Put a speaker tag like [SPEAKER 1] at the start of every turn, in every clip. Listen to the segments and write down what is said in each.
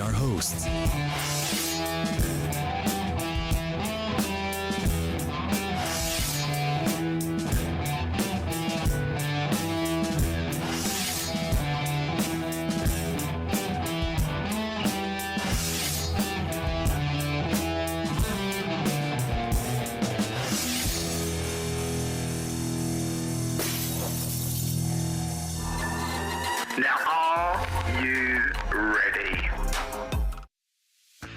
[SPEAKER 1] our hosts.
[SPEAKER 2] Now, are you ready?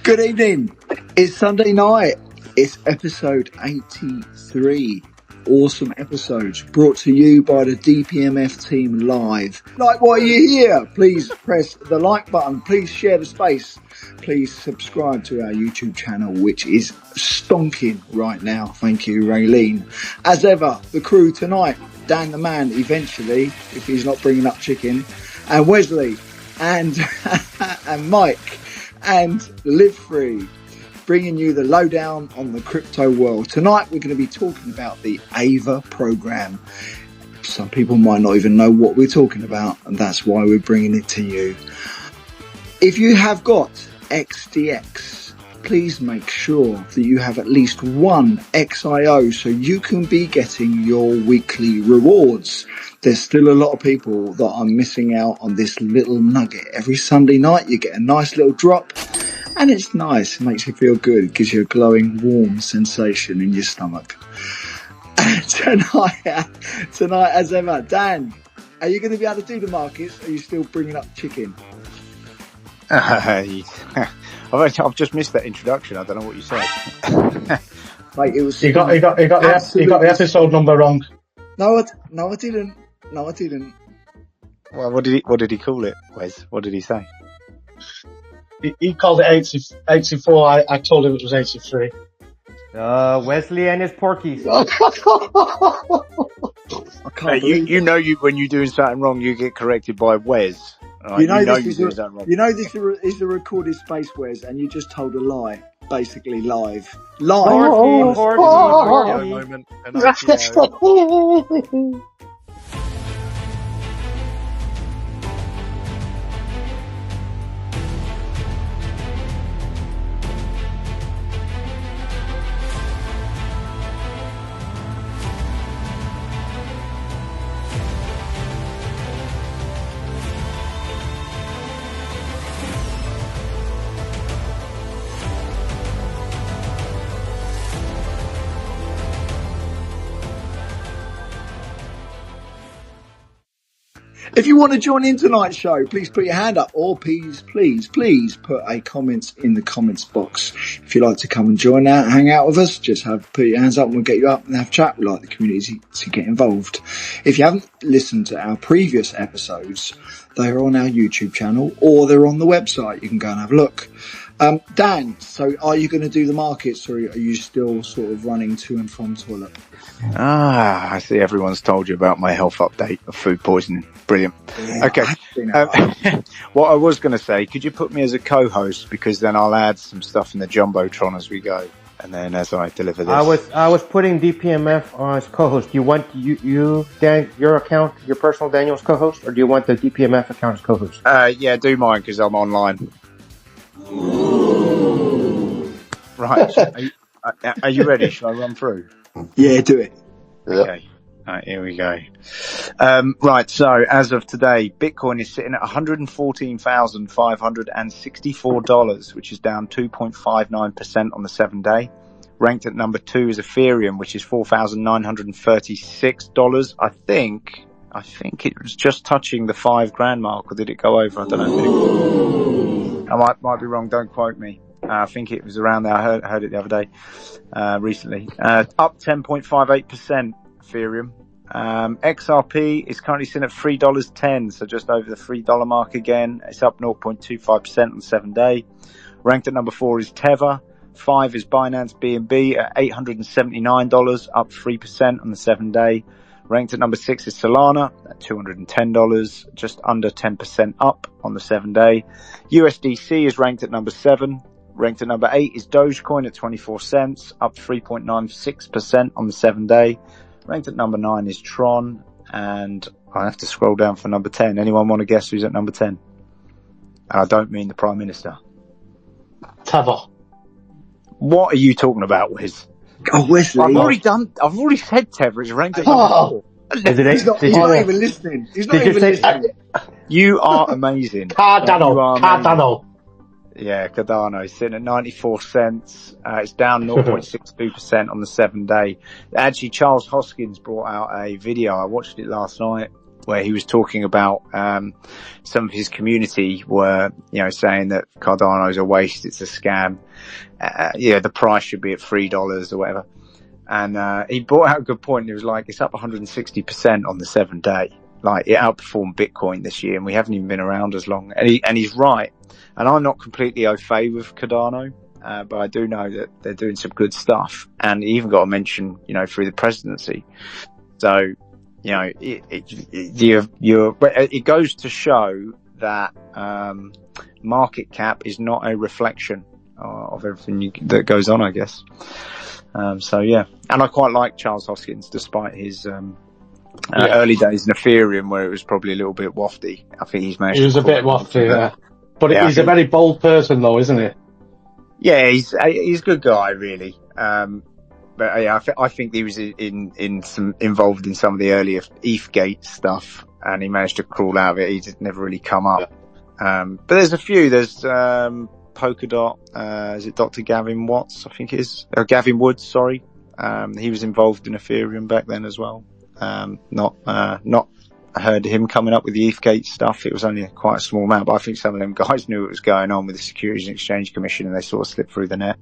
[SPEAKER 3] Good evening. It's Sunday night. It's episode 83. Awesome episodes brought to you by the DPMF team live. Like what you hear, please press the like button. Please share the space. Please subscribe to our YouTube channel, which is stonking right now. Thank you, Raylene. As ever, the crew tonight, Dan the man eventually, if he's not bringing up chicken, and Wesley, and and Mike, and Live Free, bringing you the lowdown on the crypto world. Tonight we're going to be talking about the AVA program. Some people might not even know what we're talking about, and that's why we're bringing it to you. If you have got XDX, please make sure that you have at least one XIO so you can be getting your weekly rewards. There's still a lot of people that are missing out on this little nugget. Every Sunday night you get a nice little drop, and it's nice. It makes you feel good. It gives you a glowing, warm sensation in your stomach. Tonight, as ever, Dan, are you going to be able to do the markets? Or are you still bringing up chicken?
[SPEAKER 4] I've just missed that introduction. I don't know what you said.
[SPEAKER 3] Mate, it was
[SPEAKER 5] You got the episode number wrong.
[SPEAKER 3] No, I didn't.
[SPEAKER 4] Well, what did he call it, Wes? What did he say?
[SPEAKER 5] He called it 84. I told him it was 83.
[SPEAKER 6] Wesley and his porkies.
[SPEAKER 4] When you're doing something wrong, you get corrected by Wes. Right?
[SPEAKER 3] This is the recorded space, Wes, and you just told a lie, basically live.
[SPEAKER 6] Porky.
[SPEAKER 4] Moment.
[SPEAKER 3] If you want to join in tonight's show, please put your hand up, or please put a comment in the comments box. If you'd like to come and join out, hang out with us, just put your hands up and we'll get you up and have a chat. We like the community to get involved. If you haven't listened to our previous episodes, they are on our YouTube channel or they're on the website. You can go and have a look. Dan, so are you going to do the markets, or are you still sort of running to and from toilet?
[SPEAKER 4] I see everyone's told you about my health update of food poisoning. Brilliant.
[SPEAKER 3] Yeah,
[SPEAKER 4] Okay. What I was going to say, could you put me as a co-host, because then I'll add some stuff in the Jumbotron as we go, and then as I deliver this.
[SPEAKER 6] I was putting DPMF as co-host. Do you want you Dan, your account, your personal Daniel's co-host, or do you want the DPMF account as co-host?
[SPEAKER 4] Yeah, do mine because I'm online. Right. Are you ready? Shall I run through?
[SPEAKER 3] Yeah, do it.
[SPEAKER 4] Okay. Right, here we go. Right, so as of today, Bitcoin is sitting at $114,564, which is down 2.59% on the 7-day. Ranked at number 2 is Ethereum, which is $4,936. I think it was just touching the $5,000 mark, or did it go over? I don't know. I might be wrong. Don't quote me. I think it was around there. I heard it the other day, recently. Up 10.58%, Ethereum. XRP is currently sitting at $3.10, so just over the $3 mark again. It's up 0.25% on the 7-day. Ranked at number 4 is Tether. 5 is Binance BNB at $879, up 3% on the 7-day. Ranked at number 6 is Solana at $210, just under 10% up on the 7-day. USDC is ranked at number 7. Ranked at number 8 is Dogecoin at 24 cents, up 3.96% on the 7-day. Ranked at number 9 is Tron, and I have to scroll down for number 10. Anyone want to guess who's at number 10? And I don't mean the Prime Minister.
[SPEAKER 5] Tether.
[SPEAKER 4] What are you talking about, Wiz?
[SPEAKER 3] Oh, Wesley.
[SPEAKER 4] I've already said Tether is ranked at
[SPEAKER 5] Oh.
[SPEAKER 4] number 4.
[SPEAKER 6] Is it
[SPEAKER 3] He's not,
[SPEAKER 6] did
[SPEAKER 3] he's
[SPEAKER 6] you,
[SPEAKER 3] not even listening. He's not
[SPEAKER 6] did you
[SPEAKER 3] even
[SPEAKER 6] say-
[SPEAKER 3] listening.
[SPEAKER 4] You are amazing. You
[SPEAKER 5] Cardano.
[SPEAKER 4] are amazing.
[SPEAKER 5] Cardano.
[SPEAKER 4] Yeah, Cardano is sitting at 94 cents. It's down 0.62% on the 7-day. Actually, Charles Hoskins brought out a video. I watched it last night where he was talking about, some of his community were, saying that Cardano is a waste. It's a scam. The price should be at $3 or whatever. And, he brought out a good point. He was like, it's up 160% on the 7-day. Like, it outperformed Bitcoin this year and we haven't even been around as long. And he's right. And I'm not completely au fait with Cardano, but I do know that they're doing some good stuff. And he even got a mention, through the presidency. So, it goes to show that, market cap is not a reflection of everything that goes on, I guess. So yeah. And I quite like Charles Hoskins, despite his, early days in Ethereum where it was probably a little bit wafty. I think he's managed
[SPEAKER 5] He was
[SPEAKER 4] to
[SPEAKER 5] a bit
[SPEAKER 4] call it
[SPEAKER 5] wafty, yeah. But
[SPEAKER 4] Yeah,
[SPEAKER 5] he's a very bold person, though, isn't he?
[SPEAKER 4] Yeah, he's a good guy, really. But yeah, I think he was involved in some of the earlier ETHgate stuff, and he managed to crawl out of it. He just never really come up. But there's a few. There's Polkadot. Is it Dr. Gavin Watts? I think it is. Or Gavin Woods. Sorry. He was involved in Ethereum back then as well. Not heard him coming up with the ETHgate stuff. It was only quite a small amount, but I think some of them guys knew what was going on with the Securities and Exchange Commission and they sort of slipped through the net.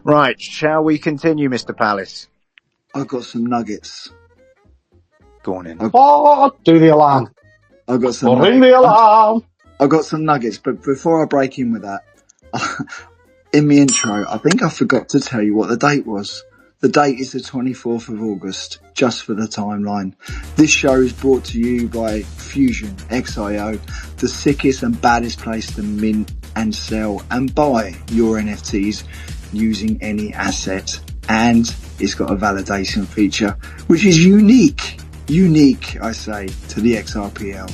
[SPEAKER 4] Right, shall we continue, Mr. Palace?
[SPEAKER 3] I've got some nuggets.
[SPEAKER 4] Go on in.
[SPEAKER 5] Oh, do the alarm.
[SPEAKER 3] I've got some
[SPEAKER 5] Ring the alarm.
[SPEAKER 3] I've got some nuggets, but before I break in with that, in the intro, I think I forgot to tell you what the date was. The date is the 24th of August, just for the timeline. This show is brought to you by FUZION XIO, the sickest and baddest place to mint and sell and buy your NFTs using any asset. And it's got a validation feature, which is unique, I say, to the XRPL.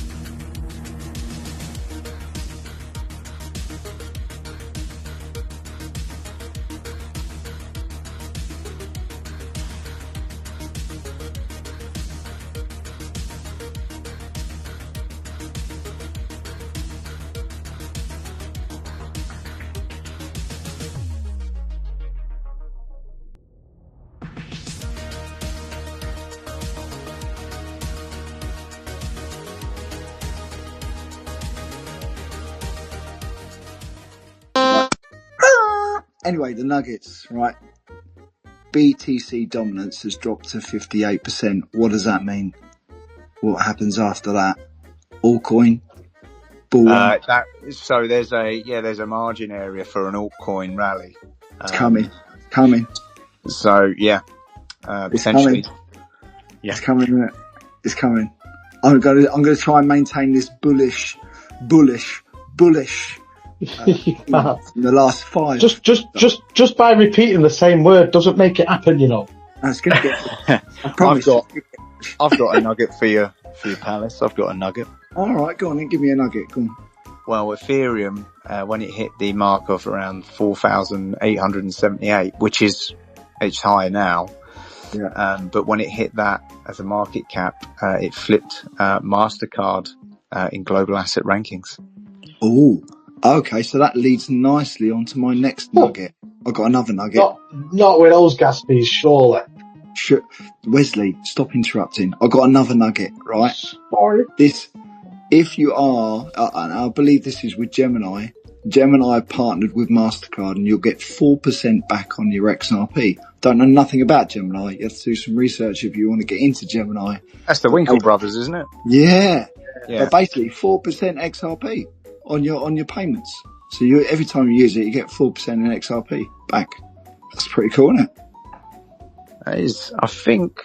[SPEAKER 3] Anyway, the nuggets, right? BTC dominance has dropped to 58%. What does that mean? What happens after that? Altcoin? Bull run?
[SPEAKER 4] So there's a margin area for an altcoin rally.
[SPEAKER 3] It's coming.
[SPEAKER 4] So yeah, potentially. Yeah.
[SPEAKER 3] It's coming, isn't it? It's coming. I'm gonna try and maintain this bullish in the last 5.
[SPEAKER 5] Just by repeating the same word doesn't make it happen, you know.
[SPEAKER 3] That's gonna get. I promise.
[SPEAKER 4] I've got a nugget for you, Palace. I've got a nugget.
[SPEAKER 3] All right, go on and give me a nugget. Go on.
[SPEAKER 4] Well, Ethereum, when it hit the mark of around 4,878, which is it's high now.
[SPEAKER 3] Yeah.
[SPEAKER 4] But when it hit that as a market cap, it flipped MasterCard in global asset rankings.
[SPEAKER 3] Oh. Okay, so that leads nicely onto my next nugget. I've got another nugget.
[SPEAKER 5] Not with those gas fees, surely.
[SPEAKER 3] Wesley, stop interrupting. I've got another nugget, right?
[SPEAKER 5] Sorry.
[SPEAKER 3] If you are, and I believe this is with Gemini partnered with MasterCard and you'll get 4% back on your XRP. Don't know nothing about Gemini. You have to do some research if you want to get into Gemini.
[SPEAKER 4] That's the Winkle brothers, isn't it?
[SPEAKER 3] Yeah.
[SPEAKER 4] Yeah.
[SPEAKER 3] But basically 4% XRP on your payments. So every time you use it, you get 4% in XRP back. That's pretty cool, isn't it?
[SPEAKER 4] That is, I think,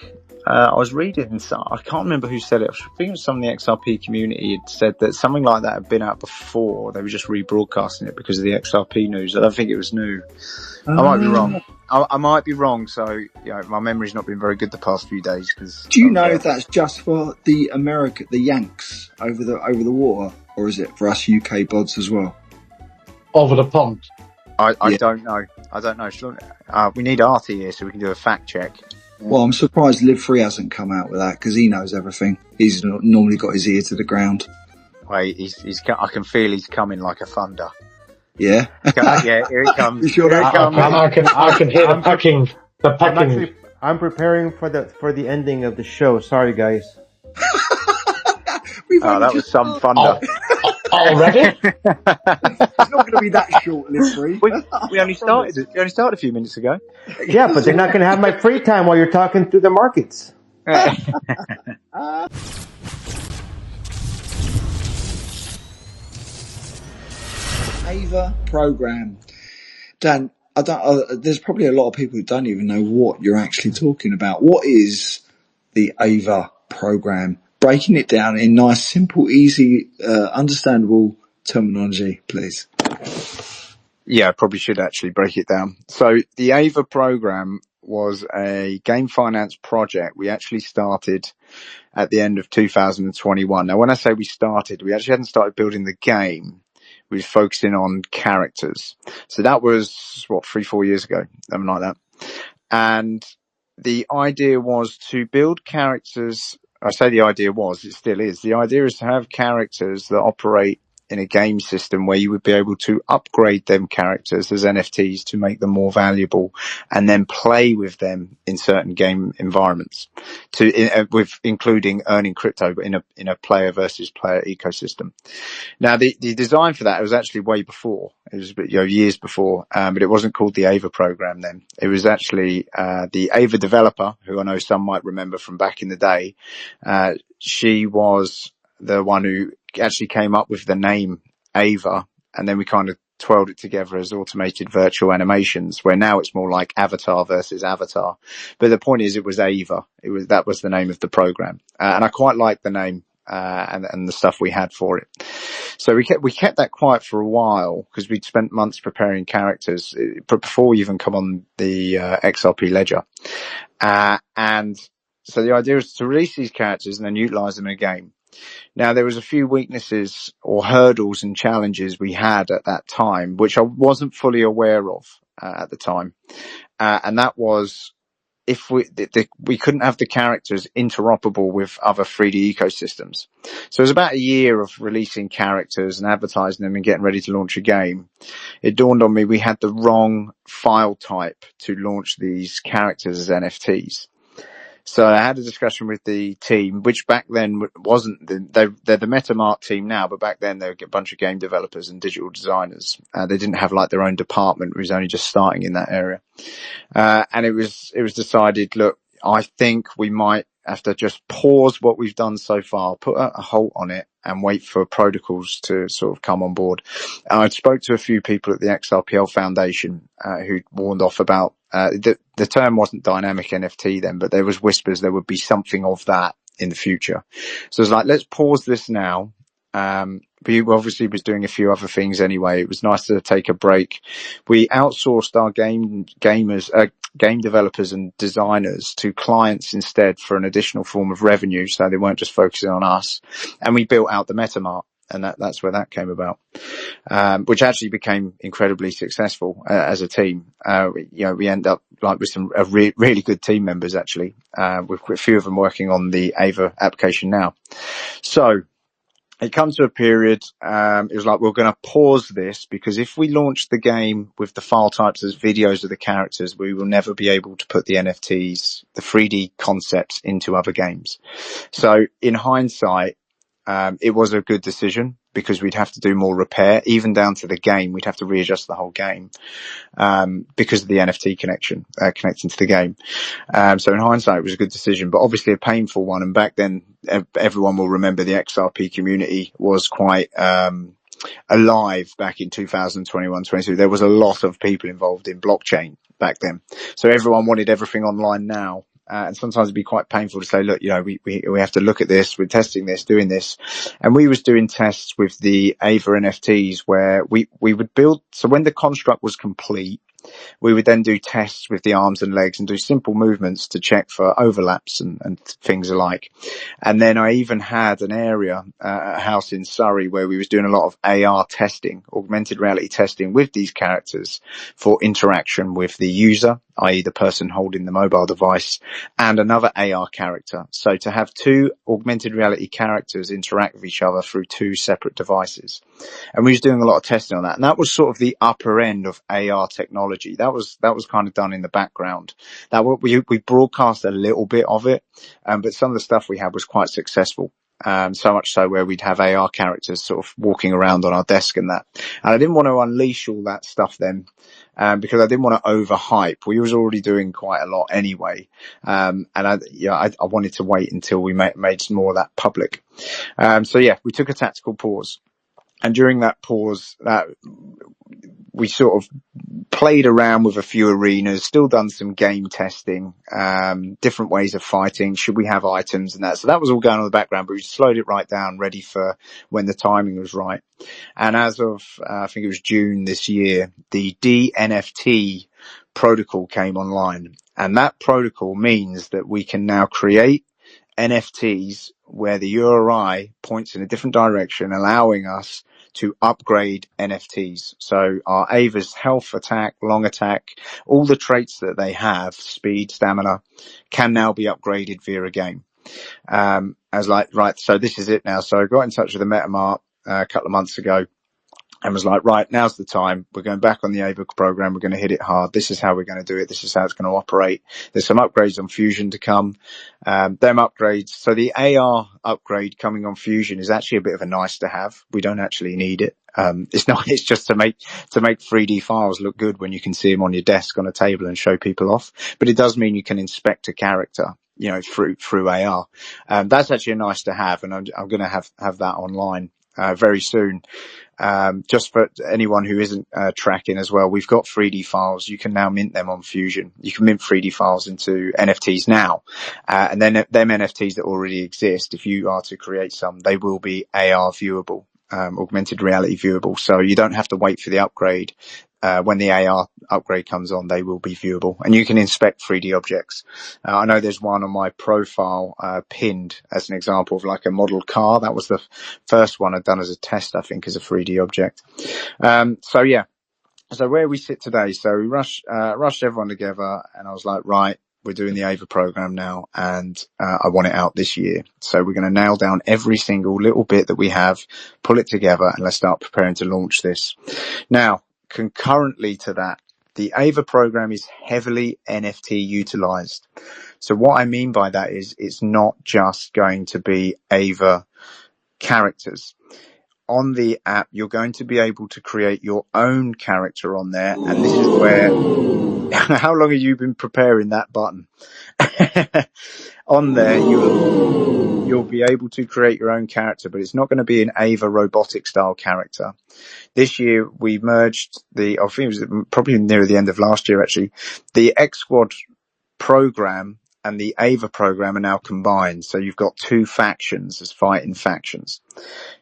[SPEAKER 4] I was reading I can't remember who said it. I think it was some of the XRP community had said that something like that had been out before. They were just rebroadcasting it because of the XRP news. I don't think it was new. I might be wrong. I might be wrong. So, my memory's not been very good the past few days.
[SPEAKER 3] Do you know if that's just for the Yanks over the water, or is it for us UK bods as well?
[SPEAKER 5] Over the pond.
[SPEAKER 4] I
[SPEAKER 3] Yeah.
[SPEAKER 4] don't know. I don't know. We need Artie here so we can do a fact check.
[SPEAKER 3] Well, I'm surprised Live Free hasn't come out with that because he knows everything. He's normally got his ear to the ground.
[SPEAKER 4] Wait, I can feel he's coming like a thunder.
[SPEAKER 3] Yeah.
[SPEAKER 4] Yeah, here it comes.
[SPEAKER 3] You sure
[SPEAKER 4] Here it comes.
[SPEAKER 5] I can hear the packing. The packing.
[SPEAKER 6] I'm preparing for the ending of the show. Sorry, guys.
[SPEAKER 4] That was some thunder.
[SPEAKER 5] Already?
[SPEAKER 3] It's not going to be that short, Live Free.
[SPEAKER 4] We only started. We only started a few minutes ago.
[SPEAKER 6] Yeah, but they're not going to have my free time while you're talking through the markets.
[SPEAKER 3] AVA program. Dan, there's probably a lot of people who don't even know what you're actually talking about. What is the AVA program? Breaking it down in nice, simple, easy, understandable terminology, please.
[SPEAKER 4] Yeah, I probably should actually break it down. So the AVA program was a game finance project we actually started at the end of 2021. Now, when I say we started, we actually hadn't started building the game. We were focusing on characters. So that was, 3-4 years ago, something like that. And the idea was to build characters. I say the idea was, it still is. The idea is to have characters that operate in a game system where you would be able to upgrade them characters as NFTs to make them more valuable and then play with them in certain game environments with including earning crypto, but in a player versus player ecosystem. Now, the design for that was actually way before. It was, years before, but it wasn't called the AVA program then. It was actually, the AVA developer, who I know some might remember from back in the day. She was the one who actually came up with the name AVA, and then we kind of twirled it together as automated virtual animations, where now it's more like avatar versus avatar. But the point is, it was AVA. That was the name of the program. And I quite liked the name, and the stuff we had for it. So we kept that quiet for a while because we'd spent months preparing characters before we even come on the XRP ledger. And so the idea is to release these characters and then utilize them in a game. Now, there was a few weaknesses or hurdles and challenges we had at that time, which I wasn't fully aware of at the time. And that was if we couldn't have the characters interoperable with other 3D ecosystems. So it was about a year of releasing characters and advertising them and getting ready to launch a game. It dawned on me we had the wrong file type to launch these characters as NFTs. So I had a discussion with the team, which back then wasn't they're the MetaMart team now, but back then they were a bunch of game developers and digital designers. They didn't have like their own department. It was only just starting in that area. And it was decided, look, I think we might have to just pause what we've done so far, put a halt on it and wait for protocols to sort of come on board. I spoke to a few people at the XRPL Foundation, who warned off about, the term wasn't dynamic NFT then, but there was whispers there would be something of that in the future. So it's like, let's pause this now. But he obviously was doing a few other things anyway. It was nice to take a break. We outsourced our game developers and designers to clients instead for an additional form of revenue, so they weren't just focusing on us. And we built out the MetaMart, and that's where that came about, which actually became incredibly successful as a team. We end up like with some really good team members actually, with a few of them working on the AVA application now. So it comes to a period, it was like, we're going to pause this because if we launch the game with the file types as videos of the characters, we will never be able to put the NFTs, the 3D concepts into other games. So in hindsight, it was a good decision because we'd have to do more repair, even down to the game. We'd have to readjust the whole game, because of the NFT connection, connecting to the game. So in hindsight, it was a good decision, but obviously a painful one. And back then, everyone will remember the XRP community was quite, alive back in 2021-22. There was a lot of people involved in blockchain back then. So everyone wanted everything online now. And sometimes it'd be quite painful to say, look, we have to look at this. We're testing this, doing this. And we was doing tests with the AVA NFTs where we would build. So when the construct was complete, We would then do tests with the arms and legs and do simple movements to check for overlaps and things alike. And then I even had an area, a house in Surrey, where we was doing a lot of AR testing, augmented reality testing with these characters for interaction with the user, i.e. the person holding the mobile device, and another AR character. So to have two augmented reality characters interact with each other through two separate devices. And we was doing a lot of testing on that. And that was sort of the upper end of AR technology. That was kind of done in the background. Now we broadcast a little bit of it, but some of the stuff we had was quite successful. So much so where we'd have AR characters sort of walking around on our desk and that. And I didn't want to unleash all that stuff then, because I didn't want to overhype. We was already doing quite a lot anyway. And I wanted to wait until we made some more of that public. So yeah, we took a tactical pause. And during that pause, we sort of played around with a few arenas, still done some game testing, different ways of fighting. Should we have items and that? So that was all going on in the background, but we slowed it right down, ready for when the timing was right. And as of, I think it was June this year, the DNFT protocol came online. And that protocol means that we can now create NFTs where the URI points in a different direction, allowing us to upgrade NFTs. So our AVAs, health, attack, long attack, all the traits that they have, speed, stamina, can now be upgraded via a game. So this is it now. So I got in touch with the MetaMart a couple of months ago and was like, right, now's the time. We're going back on the AVA program. We're going to hit it hard. This is how we're going to do it. This is how it's going to operate. There's some upgrades on Fusion to come. Them upgrades. So the AR upgrade coming on Fusion is actually a bit of a nice to have. We don't actually need it. It's just to make 3D files look good when you can see them on your desk on a table and show people off. But it does mean you can inspect a character, through AR. That's actually a nice to have. And I'm going to have that online, very soon. Just for anyone who isn't tracking as well, we've got 3D files. You can now mint them on Fusion. You can mint 3D files into NFTs now. And then them NFTs that already exist, if you are to create some, they will be AR viewable, augmented reality viewable. So you don't have to wait for the upgrade. When the AR upgrade comes on, they will be viewable and you can inspect 3D objects. I know there's one on my profile, pinned as an example of like a model car. That was the first one I'd done as a test, I think, as a 3D object. So where we sit today, so we rushed everyone together and I was like, right, we're doing the AVA program now and I want it out this year. So we're going to nail down every single little bit that we have, pull it together and let's start preparing to launch this. Now, concurrently to that, the AVA program is heavily NFT utilized. So what I mean by that is it's not just going to be AVA characters. On the app, you're going to be able to create your own character on there. And this is where, how long have you been preparing that button? On there, you'll be able to create your own character, but it's not going to be an AVA robotic style character. This year, we merged I think it was probably near the end of last year, actually, the X Squad program and the AVA program are now combined. So you've got two factions as fighting factions.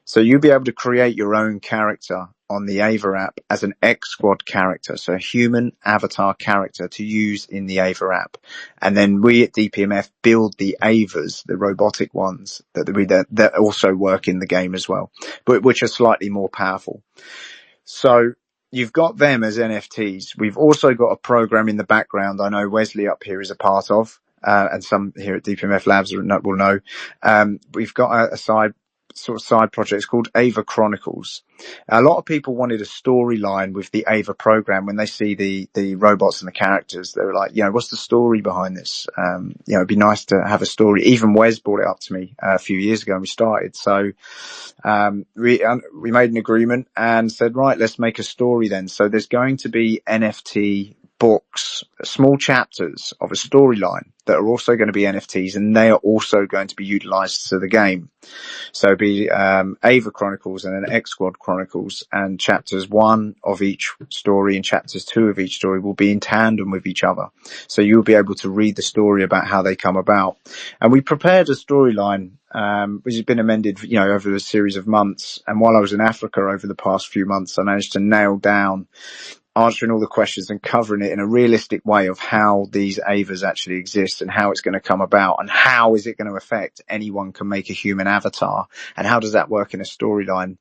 [SPEAKER 4] So you'll be able to create your own character on the AVA app as an X Squad character. So a human avatar character to use in the AVA app. And then we at DPMF build the AVAs, the robotic ones that also work in the game as well, but which are slightly more powerful. So you've got them as NFTs. We've also got a program in the background I know Wesley up here is a part of, and some here at DPMF Labs will know. We've got a side project. It's called AVA Chronicles. A lot of people wanted a storyline with the AVA program. When they see the robots and the characters, they were like, what's the story behind this? It'd be nice to have a story. Even Wes brought it up to me a few years ago and we started. So, we made an agreement and said, right, let's make a story then. So there's going to be NFT books, small chapters of a storyline that are also going to be NFTs, and they are also going to be utilized to the game. So it'll be AVA Chronicles and then X Squad Chronicles, and chapters 1 of each story and chapters 2 of each story will be in tandem with each other. So you'll be able to read the story about how they come about. And we prepared a storyline which has been amended, over a series of months. And while I was in Africa over the past few months, I managed to nail down answering all the questions and covering it in a realistic way of how these AVAs actually exist and how it's going to come about and how is it going to affect anyone can make a human avatar and how does that work in a storyline.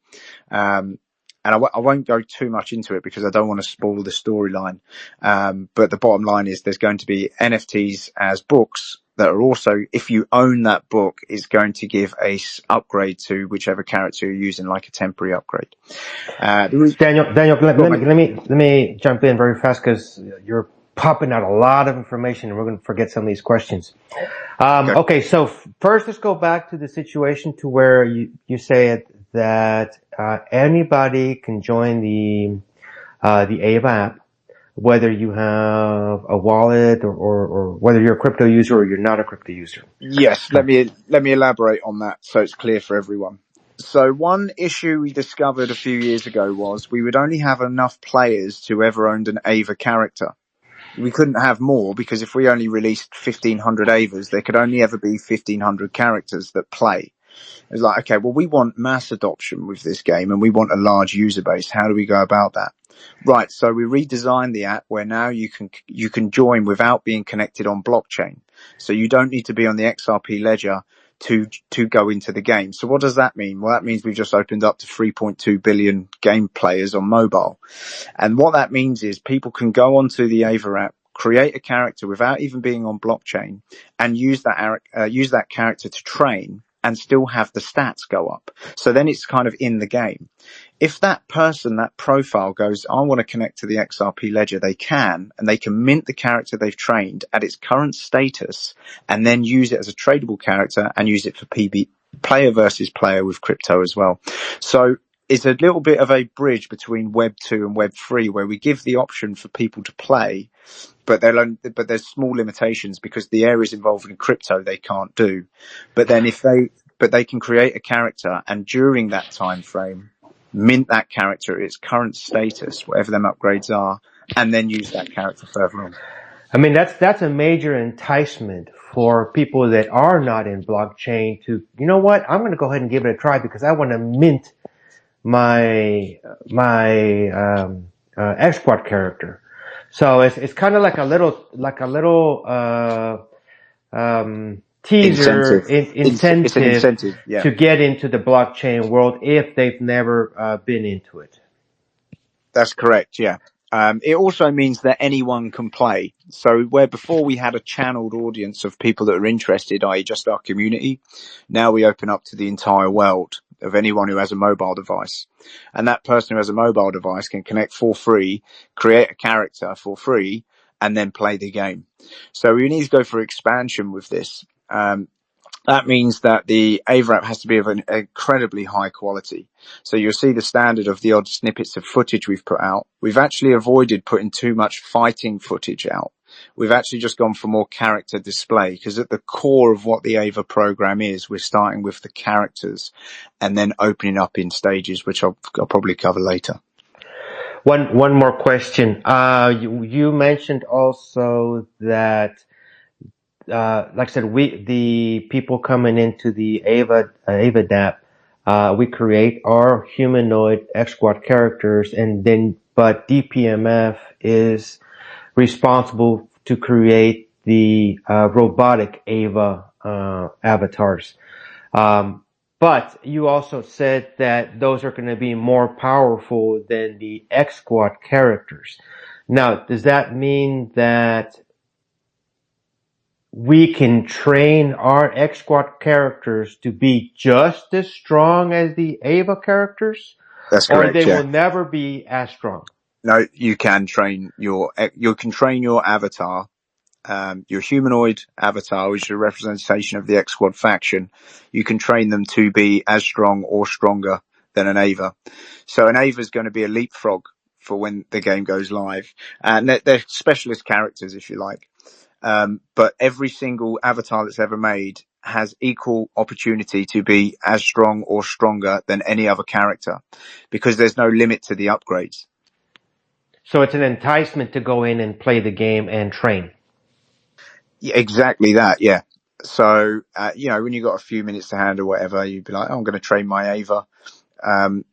[SPEAKER 4] And I won't go too much into it because I don't want to spoil the storyline. But the bottom line is there's going to be NFTs as books that are also, if you own that book, is going to give a upgrade to whichever character you're using, like a temporary upgrade.
[SPEAKER 6] Daniel, let me jump in very fast because you're popping out a lot of information and we're going to forget some of these questions. Okay, so first let's go back to the situation to where you said that anybody can join the AVA app, whether you have a wallet or whether you're a crypto user or you're not a crypto user.
[SPEAKER 4] Yes, let me elaborate on that so it's clear for everyone. So one issue we discovered a few years ago was we would only have enough players to ever owned an AVA character. We couldn't have more because if we only released 1,500 AVAs, there could only ever be 1,500 characters that play. It was like, okay, well, we want mass adoption with this game and we want a large user base. How do we go about that? Right. So we redesigned the app where now you can join without being connected on blockchain. So you don't need to be on the XRP ledger to go into the game. So what does that mean? Well, that means we've just opened up to 3.2 billion game players on mobile. And what that means is people can go onto the AVA app, create a character without even being on blockchain and use that character to train and still have the stats go up. So then it's kind of in the game. If that person, that profile goes, I want to connect to the XRP ledger, they can, and they can mint the character they've trained at its current status and then use it as a tradable character and use it for player versus player with crypto as well. So it's a little bit of a bridge between Web 2 and Web 3 where we give the option for people to play, but there's small limitations because the areas involved in crypto they can't do. But then they can create a character and during that time frame mint that character at its current status, whatever them upgrades are, and then use that character further on.
[SPEAKER 6] I mean, that's a major enticement for people that are not in blockchain to, you know what, I'm going to go ahead and give it a try because I want to mint my export character. So it's kind of like a little teaser incentive,
[SPEAKER 4] it's an incentive, yeah,
[SPEAKER 6] to get into the blockchain world if they've never been into it.
[SPEAKER 4] That's correct, yeah. It also means that anyone can play. So where before we had a channeled audience of people that are interested, i.e. just our community, now we open up to the entire world of anyone who has a mobile device. And that person who has a mobile device can connect for free, create a character for free, and then play the game. So we need to go for expansion with this. That means that the AVA app has to be of an incredibly high quality. So you'll see the standard of the odd snippets of footage we've put out. We've actually avoided putting too much fighting footage out. We've actually just gone for more character display because at the core of what the AVA program is, we're starting with the characters and then opening up in stages, which I'll probably cover later.
[SPEAKER 6] One more question. You mentioned also that like I said, the people coming into the AVA DApp, we create our humanoid XSquad characters but DPMF is responsible to create the robotic AVA avatars. But you also said that those are going to be more powerful than the XSquad characters. Now, does that mean that we can train our XSquad characters to be just as strong as the AVA characters?
[SPEAKER 4] That's correct,
[SPEAKER 6] or they will never be as strong?
[SPEAKER 4] No, you can train your avatar, your humanoid avatar, which is a representation of the XSquad faction. You can train them to be as strong or stronger than an AVA. So an AVA is going to be a leapfrog for when the game goes live. And they're specialist characters, if you like. But every single avatar that's ever made has equal opportunity to be as strong or stronger than any other character because there's no limit to the upgrades.
[SPEAKER 6] So it's an enticement to go in and play the game and train.
[SPEAKER 4] Yeah, exactly that. Yeah. So, when you've got a few minutes to hand or whatever, you'd be like, I'm going to train my AVA.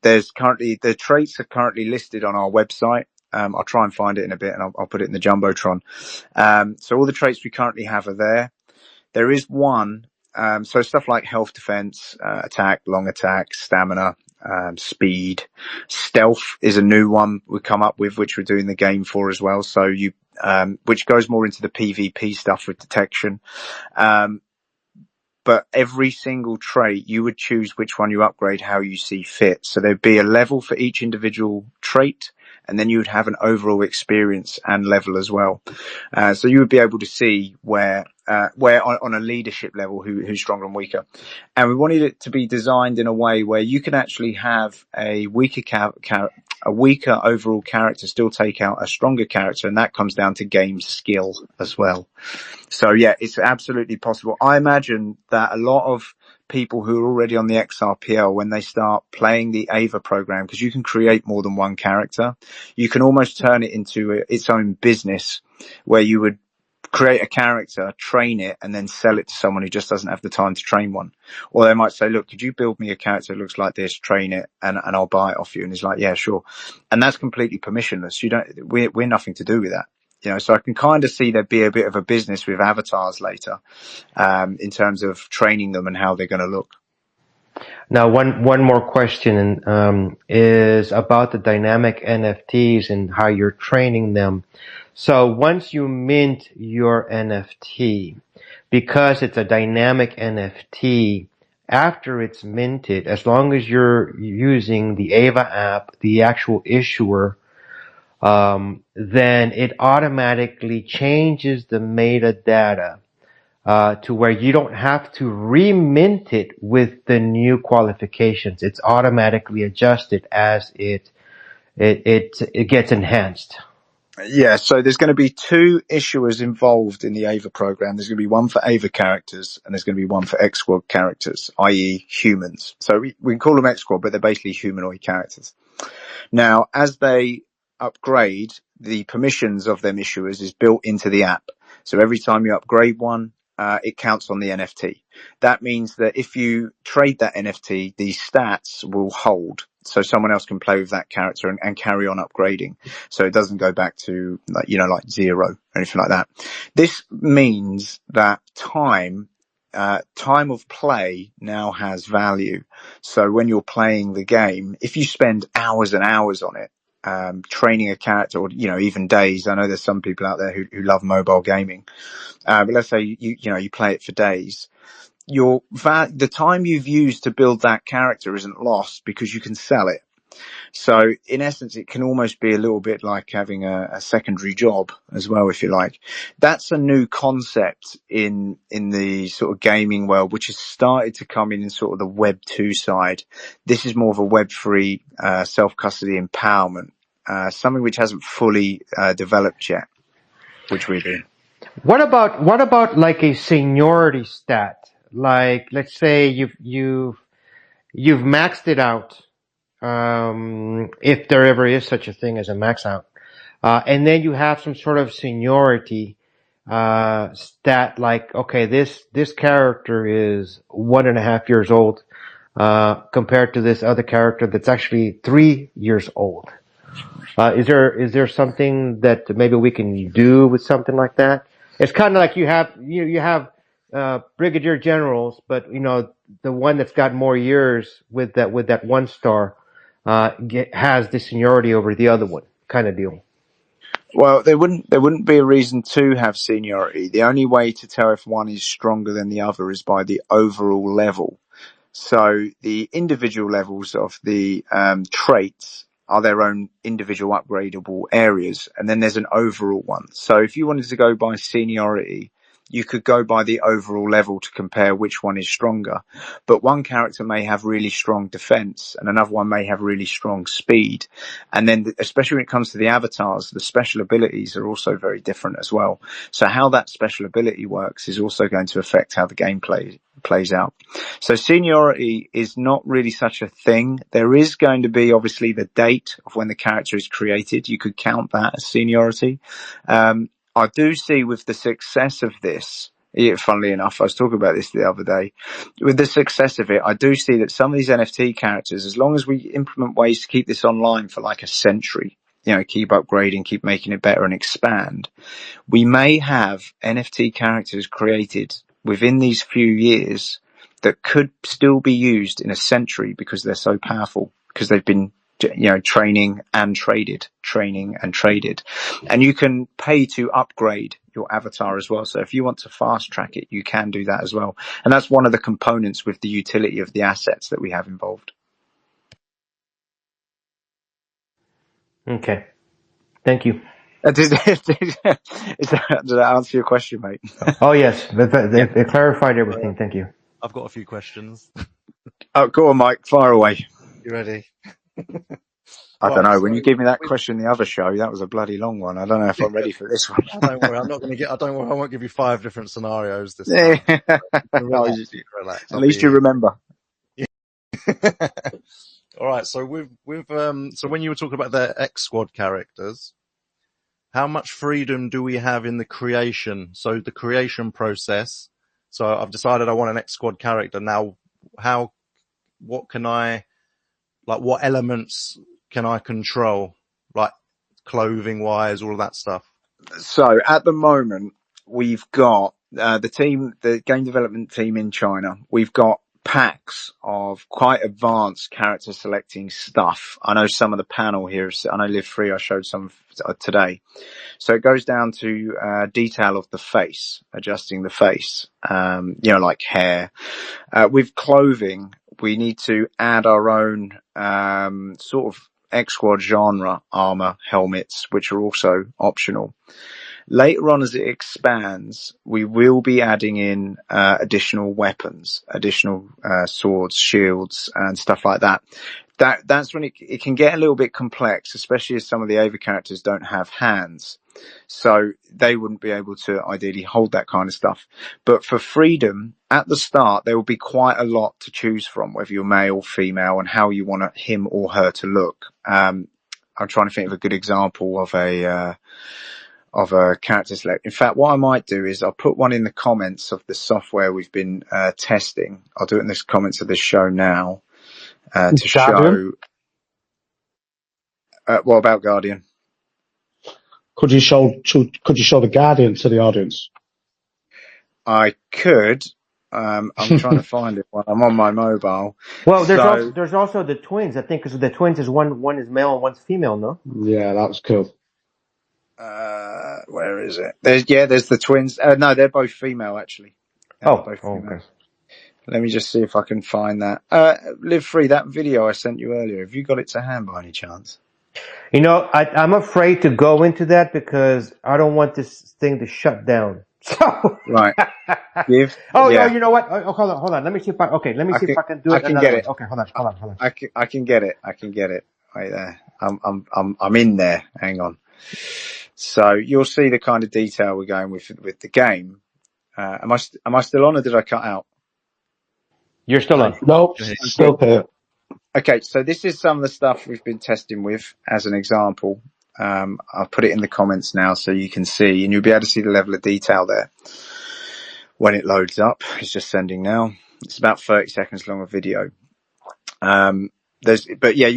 [SPEAKER 4] The traits are currently listed on our website. I'll try and find it in a bit, and I'll put it in the Jumbotron. So all the traits we currently have are there. There is one, so stuff like health, defense, attack, long attack, stamina, speed. Stealth is a new one we come up with, which we're doing the game for as well. So which goes more into the PvP stuff with detection. But every single trait, you would choose which one you upgrade how you see fit. So there'd be a level for each individual trait, and then you would have an overall experience and level as well. So you would be able to see where on a leadership level, who's stronger and weaker. And we wanted it to be designed in a way where you can actually have a weaker overall character still take out a stronger character, and that comes down to game skill as well. So yeah, it's absolutely possible. I imagine that a lot of people who are already on the XRPL, when they start playing the AVA program, because you can create more than one character, you can almost turn it into its own business, where you would create a character, train it, and then sell it to someone who just doesn't have the time to train one. Or they might say, look, could you build me a character that looks like this, train it, and I'll buy it off you. And he's like, yeah, sure. And that's completely permissionless. We're nothing to do with that. So I can kind of see there'd be a bit of a business with avatars later, in terms of training them and how they're going to look.
[SPEAKER 6] Now, one more question is about the dynamic NFTs and how you're training them. So once you mint your NFT, because it's a dynamic NFT, after it's minted, as long as you're using the AVA app, the actual issuer, then it automatically changes the metadata to where you don't have to remint it with the new qualifications. It's automatically adjusted as it gets enhanced.
[SPEAKER 4] Yeah, so there's going to be two issuers involved in the AVA program. There's going to be one for AVA characters, and there's going to be one for X Squad characters, i.e. humans. So we can call them X Squad, but they're basically humanoid characters. Now, as they upgrade, the permissions of them issuers is built into the app. So every time you upgrade one, it counts on the NFT. That means that if you trade that NFT, the stats will hold. So someone else can play with that character and carry on upgrading. So it doesn't go back to like zero or anything like that. This means that time of play now has value. So when you're playing the game, if you spend hours and hours on it, training a character, or even days. I know there's some people out there who love mobile gaming, but let's say you play it for days. The time you've used to build that character isn't lost because you can sell it. So in essence, it can almost be a little bit like having a secondary job as well, if you like. That's a new concept in the sort of gaming world, which has started to come in sort of the Web 2 side. This is more of a Web 3 self-custody empowerment, something which hasn't fully developed yet, which we do.
[SPEAKER 6] What about like a seniority stat? Like, let's say you've maxed it out. If there ever is such a thing as a max out. And then you have some sort of seniority, stat like, okay, this character is 1.5 years old, compared to this other character that's actually 3 years old. Is there something that maybe we can do with something like that? It's kind of like you have brigadier generals, but the one that's got more years with that 1 star has the seniority over the other one, kind of deal.
[SPEAKER 4] Well, there wouldn't be a reason to have seniority. The only way to tell if one is stronger than the other is by the overall level. So the individual levels of the traits are their own individual upgradable areas, and then there's an overall one. So if you wanted to go by seniority, you could go by the overall level to compare which one is stronger. But one character may have really strong defense and another one may have really strong speed. And then especially when it comes to the avatars, the special abilities are also very different as well. So how that special ability works is also going to affect how the game plays out. So seniority is not really such a thing. There is going to be obviously the date of when the character is created. You could count that as seniority. I do see with the success of this, funnily enough, I was talking about this the other day, with the success of it, I do see that some of these NFT characters, as long as we implement ways to keep this online for like a century, keep upgrading, keep making it better and expand, we may have NFT characters created within these few years that could still be used in a century because they're so powerful, because they've been, training and traded. And you can pay to upgrade your avatar as well. So if you want to fast track it, you can do that as well. And that's one of the components with the utility of the assets that we have involved.
[SPEAKER 6] Okay. Thank you.
[SPEAKER 4] Did that answer your question, mate?
[SPEAKER 6] Oh, yes. They clarified everything. Thank you.
[SPEAKER 1] I've got a few questions.
[SPEAKER 4] Oh, go on, Mike. Fire away.
[SPEAKER 1] You ready?
[SPEAKER 4] I don't know. When you gave me that question the other show, that was a bloody long one. I don't know if I'm ready for this one.
[SPEAKER 1] Don't worry, I won't give you 5 different scenarios this time. Relax.
[SPEAKER 4] At least you remember.
[SPEAKER 1] All right. So so when you were talking about the X Squad characters, how much freedom do we have in the creation? So the creation process. So I've decided I want an X Squad character. Now, what elements can I control? Like clothing wise, all of that stuff.
[SPEAKER 4] So at the moment, we've got, the game development team in China. We've got packs of quite advanced character selecting stuff. I know some of the panel here, I know Live Free, I showed some today. So it goes down to detail of the face, adjusting the face, like hair. With clothing, we need to add our own sort of X Squad genre armor helmets, which are also optional. Later on, as it expands, we will be adding in additional weapons, additional swords, shields, and stuff like that. That's when it can get a little bit complex, especially as some of the AVA characters don't have hands. So they wouldn't be able to ideally hold that kind of stuff. But for freedom, at the start, there will be quite a lot to choose from, whether you're male, female, and how you want him or her to look. I'm trying to think of a good example of a character select. In fact, what I might do is I'll put one in the comments of the software we've been testing. I'll do it in the comments of this show now to show. What about Guardian?
[SPEAKER 5] Could you show the Guardian to the audience?
[SPEAKER 4] I could. I'm trying to find it while I'm on my mobile.
[SPEAKER 6] Well, there's also the twins. I think because the twins is one is male and one's female. No.
[SPEAKER 5] Yeah, that's cool.
[SPEAKER 4] Where is it? There's the twins. No, they're both female actually. Both female.
[SPEAKER 6] Okay.
[SPEAKER 4] Let me just see if I can find that. Live Free, that video I sent you earlier. Have you got it to hand by any chance?
[SPEAKER 6] I'm afraid to go into that because I don't want this thing to shut down. So
[SPEAKER 4] right.
[SPEAKER 6] You know what? Oh, hold on. Let me see if I can do it.
[SPEAKER 4] I can get it.
[SPEAKER 6] Okay, hold on.
[SPEAKER 4] I can get it. Right there. I'm in there. Hang on. So you'll see the kind of detail we're going with the game. Am I still on, or did I cut out?
[SPEAKER 6] You're still on.
[SPEAKER 5] Nope, still here.
[SPEAKER 4] Okay, so this is some of the stuff we've been testing with as an example. I'll put it in the comments now so you can see, and you'll be able to see the level of detail there when it loads up. It's just sending now. It's about 30 seconds long of video. You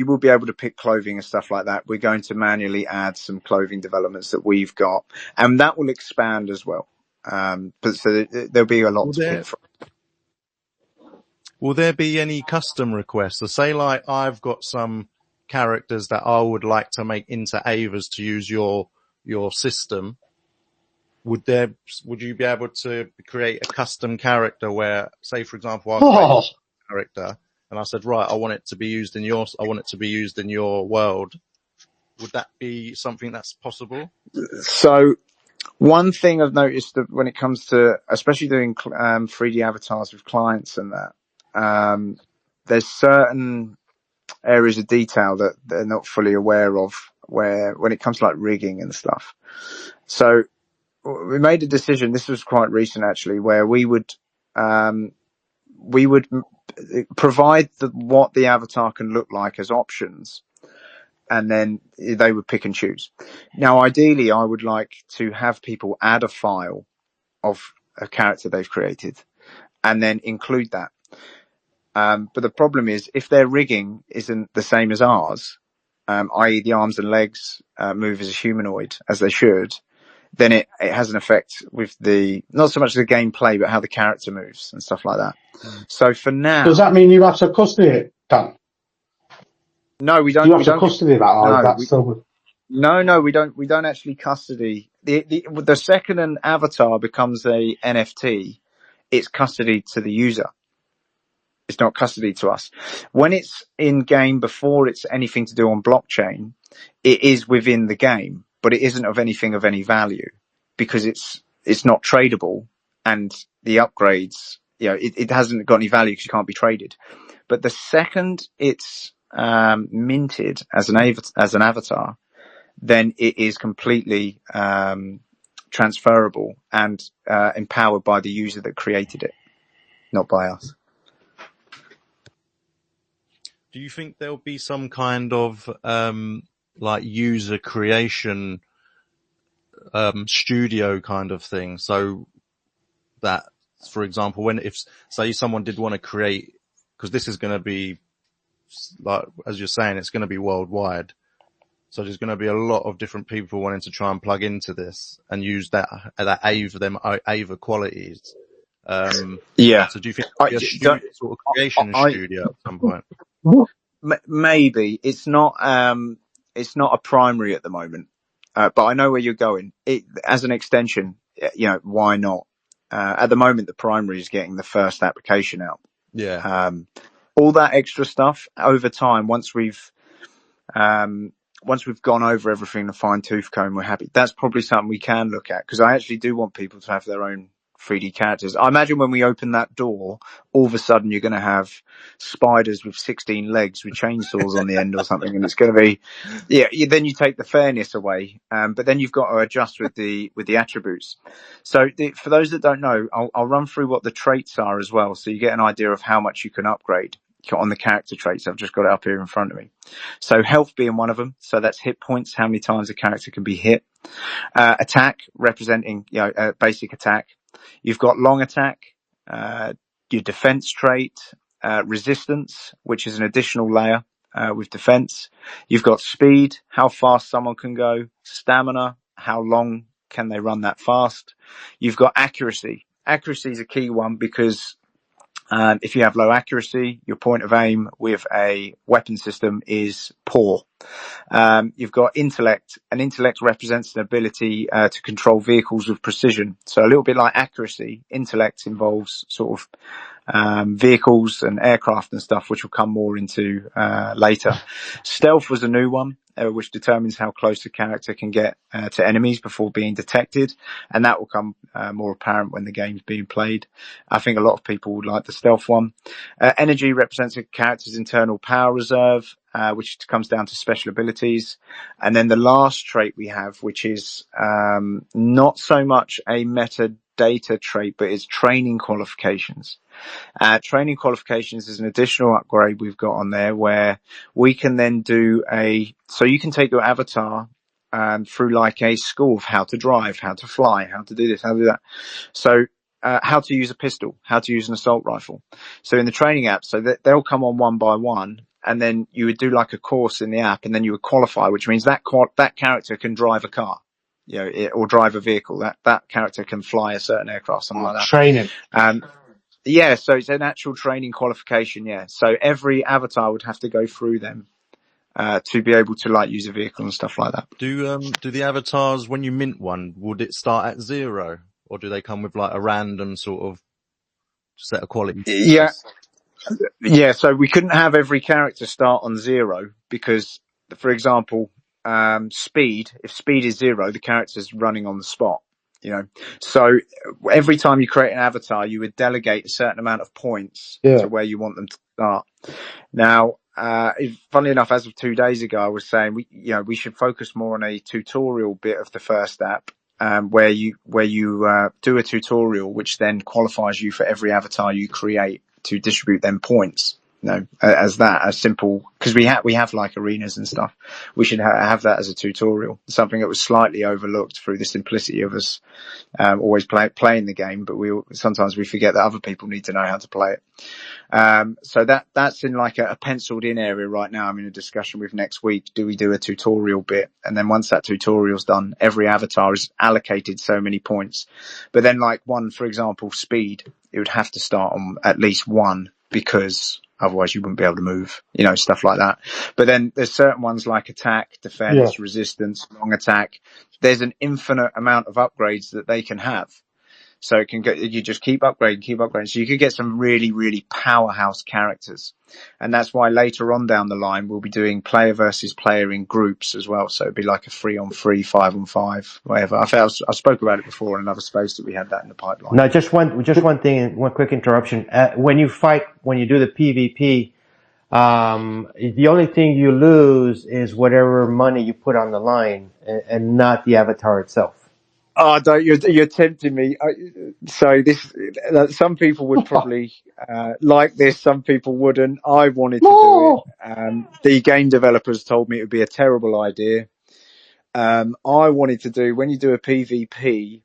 [SPEAKER 4] will be able to pick clothing and stuff like that. We're going to manually add some clothing developments that we've got, and that will expand as well. But so there'll be a lot to pick from.
[SPEAKER 1] Will there be any custom requests? So say like I've got some characters that I would like to make into AVAs to use your system. Would you be able to create a custom character where, say for example, I create a character and I said, right, I want it to be used in your world. Would that be something that's possible? So
[SPEAKER 4] one thing I've noticed that when it comes to, especially doing 3D avatars with clients and that, there's certain areas of detail that they're not fully aware of when it comes to like rigging and stuff. So we made a decision, this was quite recent actually, where we would provide what the avatar can look like as options, and then they would pick and choose. Now, ideally, I would like to have people add a file of a character they've created and then include that. But the problem is, if their rigging isn't the same as ours, i.e. the arms and legs move as a humanoid, as they should, then it has an effect with not so much the gameplay, but how the character moves and stuff like that. So for now...
[SPEAKER 5] Does that mean you have to custody it, Dan?
[SPEAKER 4] No, we don't.
[SPEAKER 5] Do you have to custody that, or
[SPEAKER 4] No,
[SPEAKER 5] that's still...
[SPEAKER 4] No, we don't. We don't actually custody the second an avatar becomes a NFT. It's custody to the user. It's not custody to us. When it's in game before it's anything to do on blockchain, it is within the game, but it isn't of anything of any value because it's not tradable, and the upgrades, it hasn't got any value because you can't be traded. But the second it's minted as an avatar, then it is completely transferable and empowered by the user that created it, not by us.
[SPEAKER 1] Do you think there'll be some kind of like user creation studio kind of thing? So that, for example, if say someone did want to create, because this is going to be, like as you're saying, it's going to be worldwide. So there's going to be a lot of different people wanting to try and plug into this and use that AVA qualities.
[SPEAKER 4] Yeah.
[SPEAKER 1] So do you think there'll be a sort of creation studio at some point?
[SPEAKER 4] Maybe it's not a primary at the moment, but I know where you're going. As an extension, why not? At the moment, the primary is getting the first application out.
[SPEAKER 1] Yeah.
[SPEAKER 4] All that extra stuff over time, once we've gone over everything, the fine tooth comb, we're happy. That's probably something we can look at, because I actually do want people to have their own 3D characters. I imagine when we open that door, all of a sudden you're going to have spiders with 16 legs with chainsaws on the end or something, and it's going to be, then you take the fairness away, but then you've got to adjust with the attributes. So for those that don't know, I'll run through what the traits are as well, so you get an idea of how much you can upgrade on the character traits. I've just got it up here in front of me. So health being one of them. So that's hit points, how many times a character can be hit. Attack, representing, a basic attack. You've got long attack, your defense trait, resistance, which is an additional layer, with defense. You've got speed, how fast someone can go. Stamina, how long can they run that fast. You've got accuracy. Accuracy is a key one because if you have low accuracy, your point of aim with a weapon system is poor. You've got intellect, and intellect represents an ability to control vehicles with precision. So a little bit like accuracy, intellect involves sort of vehicles and aircraft and stuff, which will come more into later. Stealth was a new one, which determines how close a character can get to enemies before being detected, and that will come more apparent when the game's being played. I think a lot of people would like the stealth one. Energy represents a character's internal power reserve, which comes down to special abilities. And then the last trait we have, which is not so much a metadata trait, but it's training qualifications. Training qualifications is an additional upgrade we've got on there, where we can then do so you can take your avatar through like a school of how to drive, how to fly, how to do this, how to do that. So how to use a pistol, how to use an assault rifle. So in the training app, so that they'll come on one by one, and then you would do like a course in the app, and then you would qualify, which means that character can drive a car, or drive a vehicle. That character can fly a certain aircraft, something like that.
[SPEAKER 5] Training.
[SPEAKER 4] Yeah, so it's an actual training qualification, yeah. So every avatar would have to go through them to be able to like use a vehicle and stuff like that.
[SPEAKER 1] Do the avatars, when you mint one, would it start at 0? Or do they come with like a random sort of set of qualities?
[SPEAKER 4] Yeah, so we couldn't have every character start on 0 because, for example, speed, if speed is 0, the character's running on the spot. So every time you create an avatar, you would delegate a certain amount of points to where you want them to start. Now, funnily enough, as of 2 days ago, I was saying we should focus more on a tutorial bit of the first app, where you do a tutorial, which then qualifies you for every avatar you create to distribute them points. as that, as simple, because we have like arenas and stuff. We should have that as a tutorial, something that was slightly overlooked through the simplicity of us always playing the game, but sometimes we forget that other people need to know how to play it. So that's in like a penciled in area right now. I'm in a discussion with next week. Do we do a tutorial bit? And then once that tutorial's done, every avatar is allocated so many points. But then like one, for example, speed, it would have to start on at least 1, because otherwise you wouldn't be able to move, stuff like that. But then there's certain ones like attack, defense, resistance, long attack. There's an infinite amount of upgrades that they can have. So it can go, you just keep upgrading. So you could get some really, really powerhouse characters. And that's why later on down the line, we'll be doing player versus player in groups as well. So it'd be like a 3-on-3, 5-on-5, whatever. I spoke about it before in another space that we had that in the pipeline.
[SPEAKER 6] No, just one thing, one quick interruption. When you do the PvP, the only thing you lose is whatever money you put on the line, and not the avatar itself.
[SPEAKER 4] Oh, you're tempting me. So some people would probably like this, some people wouldn't. I wanted to do it. The game developers told me it would be a terrible idea. I wanted to do, when you do a PvP,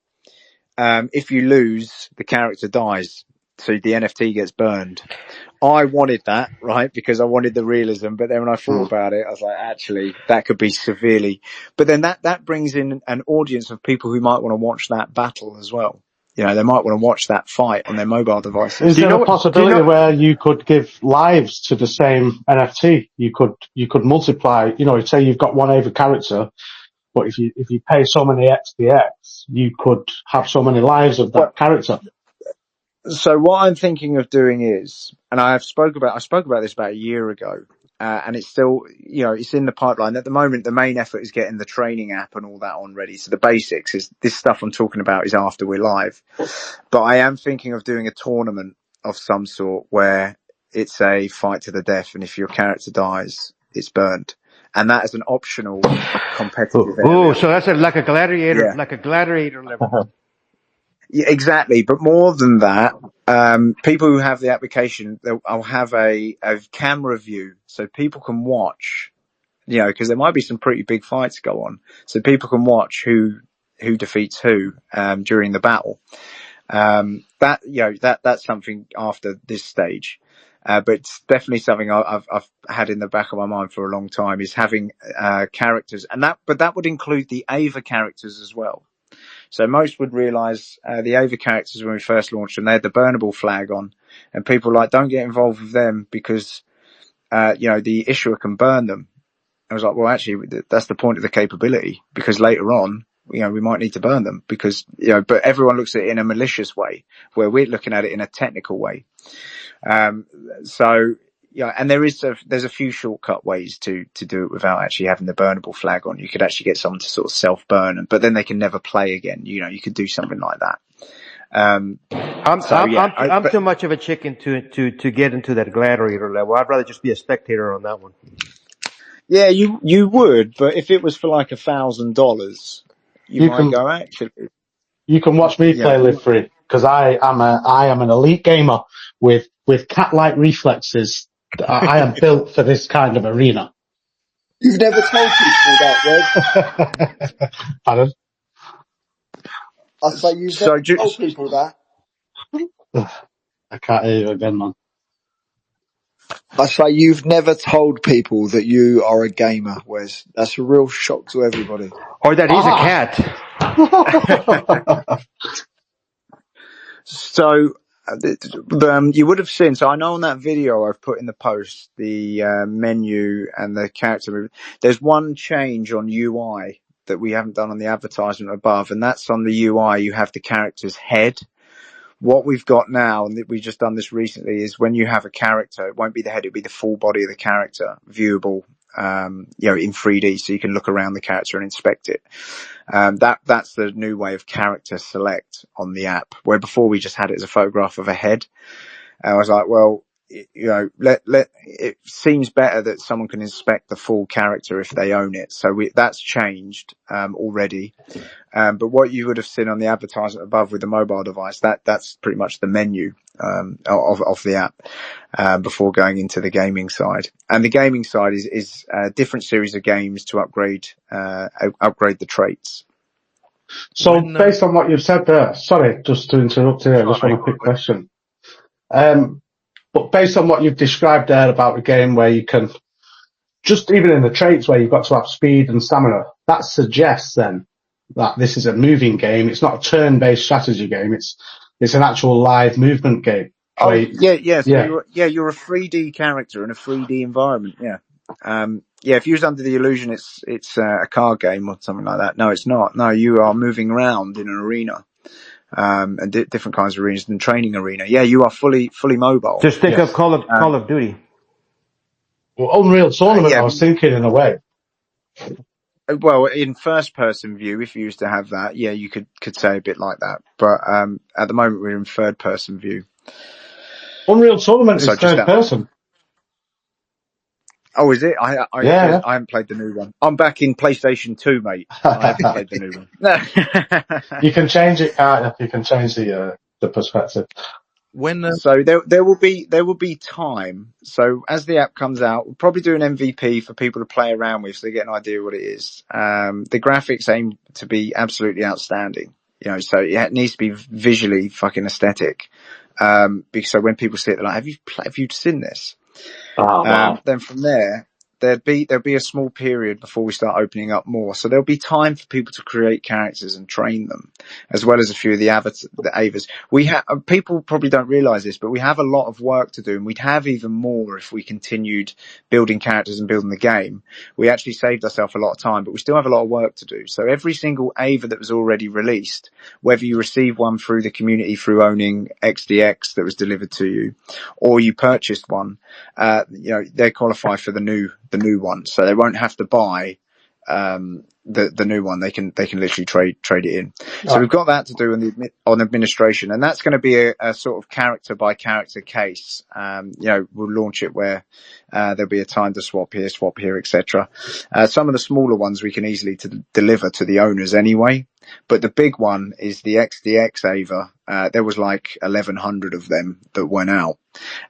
[SPEAKER 4] if you lose, the character dies, so the NFT gets burned. I wanted that, right, because I wanted the realism, but then when I thought about it, I was like, actually, that could be severely. But then that brings in an audience of people who might want to watch that battle as well. They might want to watch that fight on their mobile devices.
[SPEAKER 5] Is there a possibility where you could give lives to the same NFT? You could multiply, say you've got one AVA character, but if you pay so many XDX, you could have so many lives of that character.
[SPEAKER 4] So what I'm thinking of doing is, and I spoke about this about a year ago, and it's still, it's in the pipeline. At the moment, the main effort is getting the training app and all that on ready. So the basics is, this stuff I'm talking about is after we're live. But I am thinking of doing a tournament of some sort where it's a fight to the death, and if your character dies, it's burned. And that is an optional competitive area.
[SPEAKER 6] Oh, so that's like a gladiator level.
[SPEAKER 4] Yeah, exactly. But more than that, people who have the application, I'll have a camera view so people can watch, because there might be some pretty big fights go on. So people can watch who defeats who, during the battle. That's something after this stage. But it's definitely something I've had in the back of my mind for a long time, is having, characters, but that would include the AVA characters as well. So most would realise the AVA characters when we first launched them, they had the burnable flag on, and people were like, don't get involved with them because, the issuer can burn them. I was like, well, actually, that's the point of the capability, because later on, we might need to burn them because, but everyone looks at it in a malicious way, where we're looking at it in a technical way. And there's a few shortcut ways to do it without actually having the burnable flag on. You could actually get someone to sort of self-burn, but then they can never play again. You could do something like that.
[SPEAKER 6] I'm too much of a chicken to get into that gladiator level. I'd rather just be a spectator on that one.
[SPEAKER 4] Yeah, you would, but if it was for like $1,000, you might go, actually.
[SPEAKER 5] You can watch me play Live Free, because I am an elite gamer with cat-like reflexes. I am built for this kind of arena.
[SPEAKER 3] You've never told people that, Wes.
[SPEAKER 5] Pardon?
[SPEAKER 3] I say you've never told people that.
[SPEAKER 5] I can't hear you again, man.
[SPEAKER 3] I say you've never told people that you are a gamer, Wes. That's a real shock to everybody.
[SPEAKER 6] Or that he's a cat.
[SPEAKER 4] So, you would have seen, so I know on that video I've put in the post, the menu and the character, there's one change on UI that we haven't done on the advertisement above, and that's on the UI, you have the character's head. What we've got now, and we've just done this recently, is when you have a character, it won't be the head, it'll be the full body of the character, viewable, in 3D, so you can look around the character and inspect it. That's the new way of character select on the app, where before we just had it as a photograph of a head. And I was like, well, it seems better that someone can inspect the full character if they own it. So that's changed already. But what you would have seen on the advertisement above with the mobile device, that's pretty much the menu of the app before going into the gaming side. And the gaming side is a different series of games to upgrade the traits.
[SPEAKER 5] So based on what you've said there, sorry, just to interrupt here, I just want a quick question. But based on what you've described there about the game where you can, just even in the traits where you've got to have speed and stamina, that suggests then that this is a moving game. It's not a turn-based strategy game. It's an actual live movement game.
[SPEAKER 4] Oh, yeah. So you're a 3D character in a 3D environment. Yeah. If you was under the illusion it's a card game or something like that. No, it's not. No, you are moving around in an arena. And different kinds of arenas than training arena. Yeah, you are fully mobile.
[SPEAKER 6] Just think of Call of Duty.
[SPEAKER 5] Well, Unreal Tournament, I was thinking in a way.
[SPEAKER 4] Well, in first person view, if you used to have that, yeah, you could say a bit like that. But at the moment, we're in third person view.
[SPEAKER 5] Unreal Tournament is third person.
[SPEAKER 4] Oh, is it? I haven't played the new one. I'm back in PlayStation 2, mate. I haven't played the new one.
[SPEAKER 5] You can change it, can't you? You can change the perspective.
[SPEAKER 4] So there will be time. So as the app comes out, we'll probably do an MVP for people to play around with, so they get an idea of what it is. The graphics aim to be absolutely outstanding. So it needs to be visually fucking aesthetic. Because so when people see it, they're like, "Have you seen this?"
[SPEAKER 5] Oh, wow.
[SPEAKER 4] Then from there, there'll be a small period before we start opening up more. So there'll be time for people to create characters and train them, as well as a few of the AVAs. People probably don't realize this, but we have a lot of work to do, and we'd have even more if we continued building characters and building the game. We actually saved ourselves a lot of time, but we still have a lot of work to do. So every single AVA that was already released, whether you receive one through the community through owning XDX that was delivered to you, or you purchased one, they qualify for the new one, so they won't have to buy the new one. They can literally trade it in. So we've got that to do on administration, and that's going to be a sort of character by character case. We'll launch it where there'll be a time to swap here, etc. Some of the smaller ones we can easily deliver to the owners anyway, but the big one is the XDX AVA. There was like 1,100 of them that went out,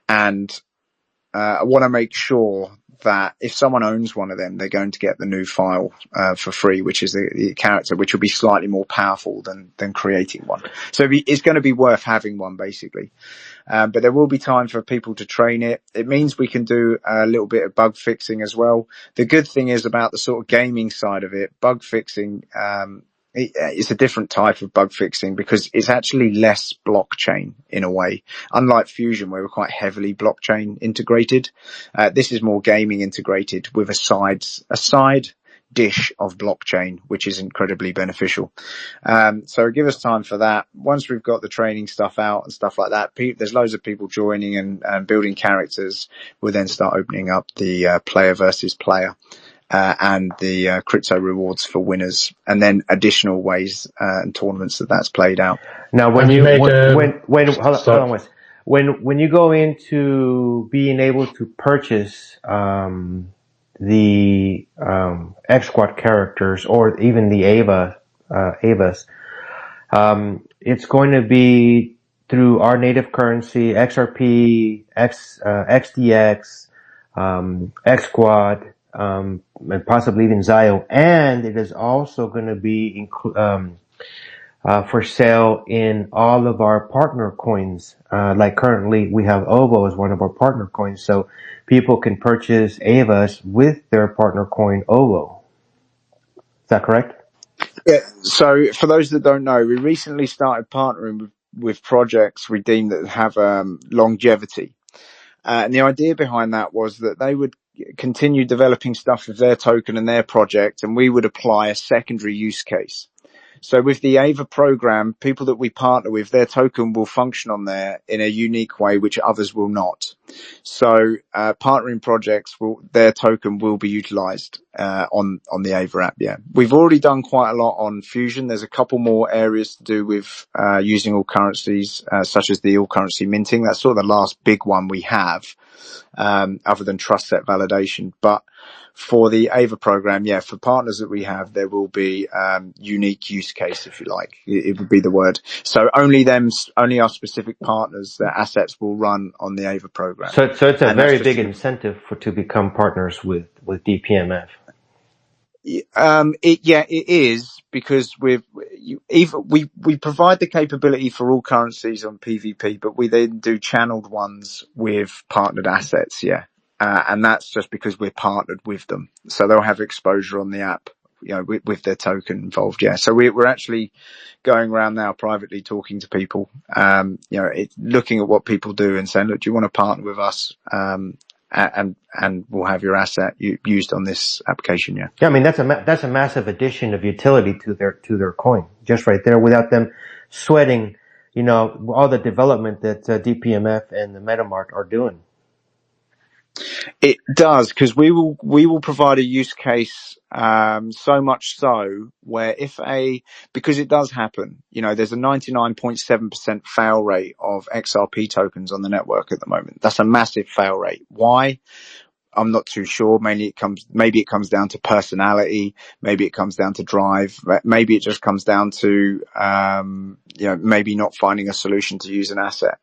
[SPEAKER 4] and I want to make sure that if someone owns one of them, they're going to get the new file for free, which is the character, which will be slightly more powerful than creating one. So it's going to be worth having one, basically. But there will be time for people to train it. It means we can do a little bit of bug fixing as well. The good thing is about the sort of gaming side of it, bug fixing, it's a different type of bug fixing because it's actually less blockchain in a way. Unlike Fusion, where we're quite heavily blockchain integrated, this is more gaming integrated with a side dish of blockchain, which is incredibly beneficial. So give us time for that. Once we've got the training stuff out and stuff like that, there's loads of people joining and building characters. We'll then start opening up the player versus player. And the crypto rewards for winners, and then additional ways and tournaments that's played out.
[SPEAKER 6] Now, when you go into being able to purchase the X Squad characters or even the AVAs, it's going to be through our native currency, XRP, XDX, X Squad. And possibly even XIO, and it is also going to be for sale in all of our partner coins. Like currently we have OVO as one of our partner coins, so people can purchase AVAs with their partner coin OVO. Is that correct?
[SPEAKER 4] Yeah. So for those that don't know, we recently started partnering with projects we deem that have longevity. And the idea behind that was that they would continue developing stuff with their token and their project, and we would apply a secondary use case. So with the AVA program, people that we partner with, their token will function on there in a unique way, which others will not. So, partnering projects their token will be utilized, on the AVA app. Yeah. We've already done quite a lot on Fusion. There's a couple more areas to do with, using all currencies, such as the all currency minting. That's sort of the last big one we have, other than trust set validation. But for the AVA program, yeah, for partners that we have, there will be unique use case, if you like. It would be the word. So only our specific partners, their assets will run on the AVA program.
[SPEAKER 6] So it's a very big incentive to become partners with DPMF.
[SPEAKER 4] It is, because we provide the capability for all currencies on PvP, but we then do channeled ones with partnered assets. Yeah. And that's just because we're partnered with them. So they'll have exposure on the app, with their token involved. Yeah. So we're actually going around now privately talking to people, looking at what people do and saying, look, do you want to partner with us? And we'll have your asset used on this application. Yeah.
[SPEAKER 6] Yeah. I mean, that's a massive addition of utility to their coin, just right there, without them sweating, all the development that DPMF and the MetaMart are doing.
[SPEAKER 4] It does, because we will provide a use case, so much so where because it does happen, there's a 99.7% fail rate of XRP tokens on the network at the moment. That's a massive fail rate. Why? I'm not too sure. Maybe it comes down to personality. Maybe it comes down to drive. Maybe it just comes down to, maybe not finding a solution to use an asset.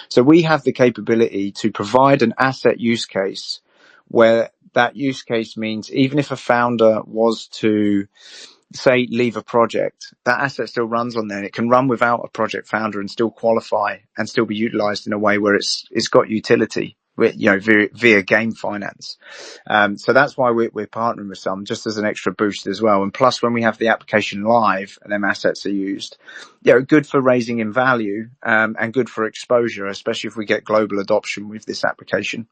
[SPEAKER 4] So we have the capability to provide an asset use case where that use case means even if a founder was to, say, leave a project, that asset still runs on there, and it can run without a project founder and still qualify and still be utilized in a way where it's got utility, via game finance. So that's why we're partnering with some, just as an extra boost as well. And plus, when we have the application live and them assets are used, good for raising in value, and good for exposure, especially if we get global adoption with this application.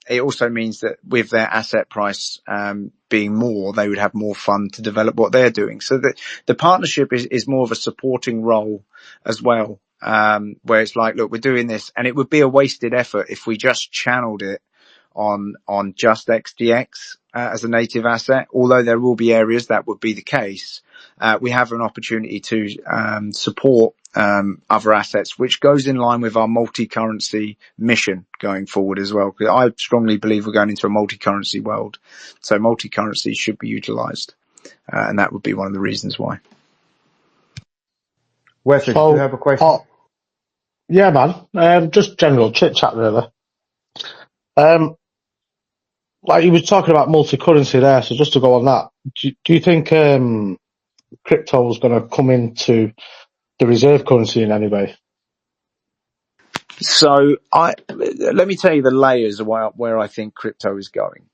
[SPEAKER 4] It also means that with their asset price, being more, they would have more fun to develop what they're doing. So the partnership is more of a supporting role as well. Where it's like, look, we're doing this, and it would be a wasted effort if we just channeled it on just XDX, as a native asset. Although there will be areas that would be the case, we have an opportunity to, support, other assets, which goes in line with our multi-currency mission going forward as well. Because I strongly believe we're going into a multi-currency world. So multi-currency should be utilized. And that would be one of the reasons why.
[SPEAKER 6] Wesley, do you have a question?
[SPEAKER 5] Yeah, man. Just general chit chat, really. Like you were talking about multi-currency there, so just to go on that, do you think crypto is going to come into the reserve currency in any way?
[SPEAKER 4] So let me tell you the layers of where I think crypto is going.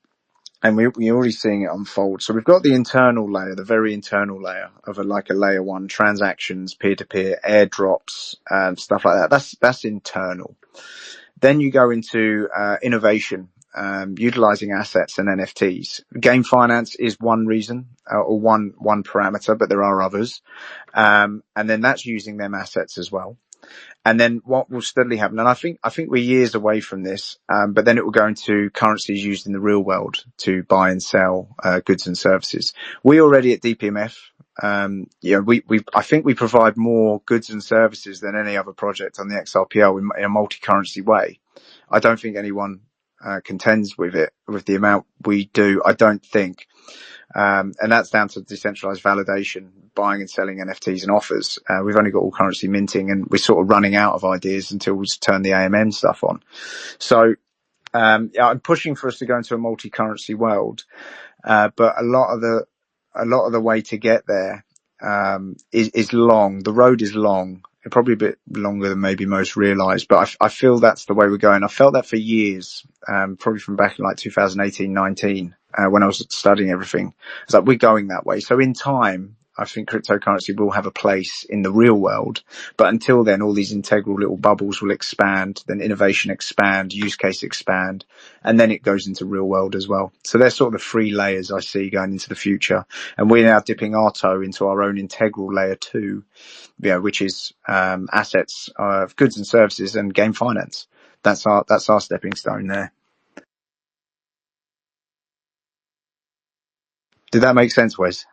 [SPEAKER 4] And we're already seeing it unfold. So we've got the internal layer, the very internal layer of a layer one, transactions, peer-to-peer, airdrops, stuff like that. That's internal. Then you go into, innovation, utilizing assets and NFTs. Game finance is one reason, or one parameter, but there are others. And then that's using them assets as well. And then what will steadily happen, and I think we're years away from this, but then it will go into currencies used in the real world to buy and sell, goods and services. We already at DPMF, I think we provide more goods and services than any other project on the XRPL in a multi-currency way. I don't think anyone, contends with it, with the amount we do. I don't think. And that's down to decentralized validation, buying and selling NFTs and offers. We've only got all currency minting, and we're sort of running out of ideas until we turn the AMM stuff on. So, I'm pushing for us to go into a multi-currency world. But a lot of the way to get there, is long. The road is long. Probably a bit longer than maybe most realize, but I feel that's the way we're going. I felt that for years, probably from back in 2018, 19, when I was studying everything. It's like, we're going that way. So in time, I think cryptocurrency will have a place in the real world, but until then, all these integral little bubbles will expand, then innovation expand, use case expand, and then it goes into real world as well. So they're sort of the three layers I see going into the future. And we're now dipping our toe into our own integral layer 2, which is assets of goods and services and game finance. That's our stepping stone there. Did that make sense, Wes?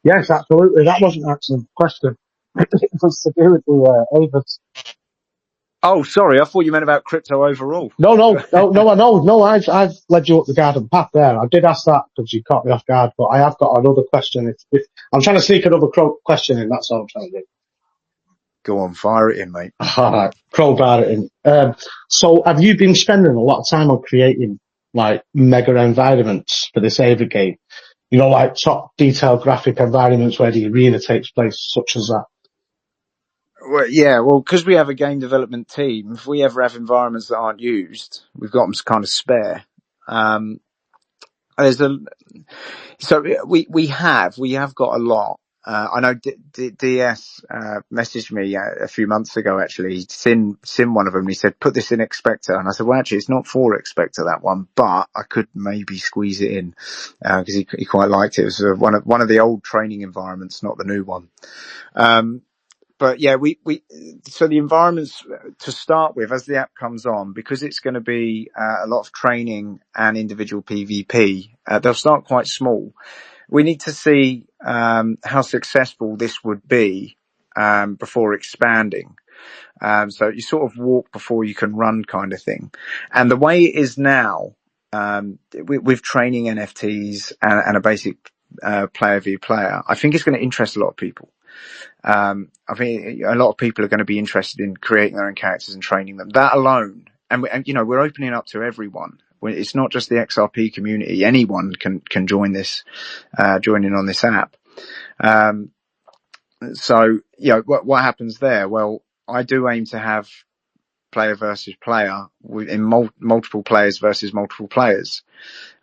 [SPEAKER 5] Yes, absolutely. That wasn't actually the question. It was to do with the AVAs.
[SPEAKER 4] Oh, sorry. I thought you meant about crypto overall.
[SPEAKER 5] No, I've led you up the garden path there. I did ask that because you caught me off guard, but I have got another question. If I'm trying to sneak another question in, that's all I'm trying to do.
[SPEAKER 4] Go on, fire it in, mate.
[SPEAKER 5] All right, crowbar it in. So have you been spending a lot of time on creating like mega environments for this AVA game? You know, like top detailed graphic environments where the arena takes place, such as that.
[SPEAKER 4] Well, yeah, because we have a game development team, if we ever have environments that aren't used, we've got them kind of spare. So we have got a lot. I know DS messaged me a few months ago, actually. He'd seen one of them. He said, put this in Expector. And I said, well, actually, it's not for Expector, that one, but I could maybe squeeze it in, because he quite liked it. It was one of the old training environments, not the new one. But yeah, so the environments to start with, as the app comes on, because it's going to be a lot of training and individual PvP, they'll start quite small. We need to see how successful this would be before expanding. So you sort of walk before you can run kind of thing. And the way it is now, with training NFTs and a basic player v player, I think it's going to interest a lot of people. I think a lot of people are going to be interested in creating their own characters and training them. That alone, and we're opening up to everyone. It's not just the XRP community. Anyone can join this, join in on this app. So what happens there? Well, I do aim to have player versus player in multiple players versus multiple players.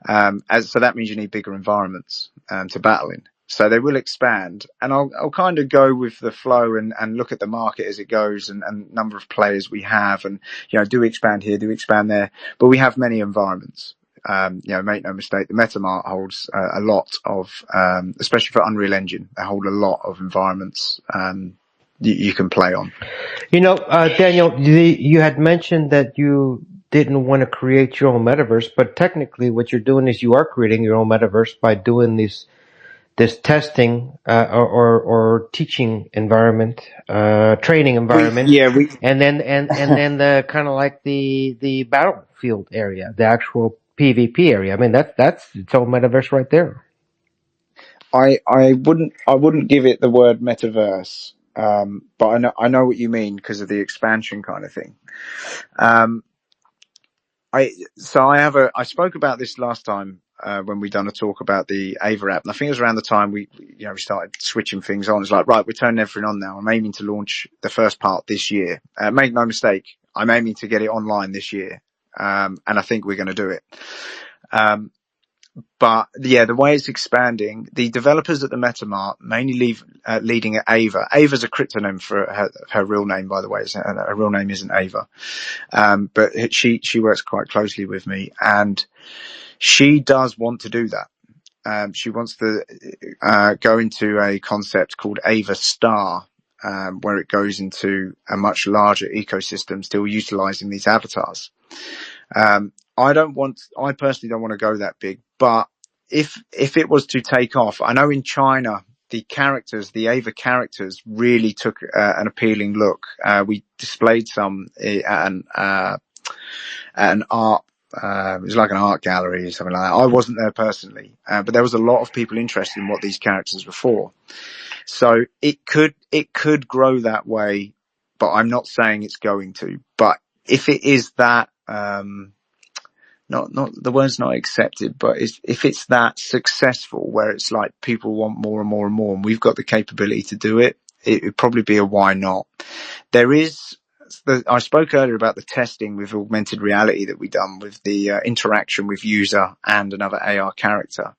[SPEAKER 4] So that means you need bigger environments to battle in. So they will expand, and I'll kind of go with the flow and look at the market as it goes and number of players we have, and do we expand here, do we expand there? But we have many environments. Make no mistake, the MetaMart holds a lot of, especially for Unreal Engine, they hold a lot of environments you can play on.
[SPEAKER 6] Daniel, you had mentioned that you didn't want to create your own metaverse, but technically what you're doing is you are creating your own metaverse by doing this testing or teaching environment, training environment, and then the kind of like the battlefield area, the actual PvP area. I mean, that's its own metaverse right there.
[SPEAKER 4] I wouldn't give it the word metaverse, but I know what you mean because of the expansion kind of thing. I spoke about this last time when we done a talk about the AVA app, and I think it was around the time we started switching things on. It's like, right, we're turning everything on now. I'm aiming to launch the first part this year. Make no mistake, I'm aiming to get it online this year, and I think we're going to do it. But yeah, the way it's expanding, the developers at the MetaMart mainly leading at AVA. AVA's a cryptonym for her real name, by the way. Her real name isn't AVA. But she works quite closely with me, and she does want to do that. She wants to go into a concept called AVA Star, where it goes into a much larger ecosystem, still utilizing these avatars. I personally don't want to go that big, but if it was to take off, I know in China, the AVA characters really took an appealing look. We displayed some at an art, it was like an art gallery or something like that. I wasn't there personally, but there was a lot of people interested in what these characters were for. So it could grow that way, but I'm not saying it's going to. But if it is that, not the word's not accepted, but if it's that successful where it's like people want more and more and more, and we've got the capability to do it, it would probably be a why not. I spoke earlier about the testing with augmented reality that we done with the interaction with user and another AR character.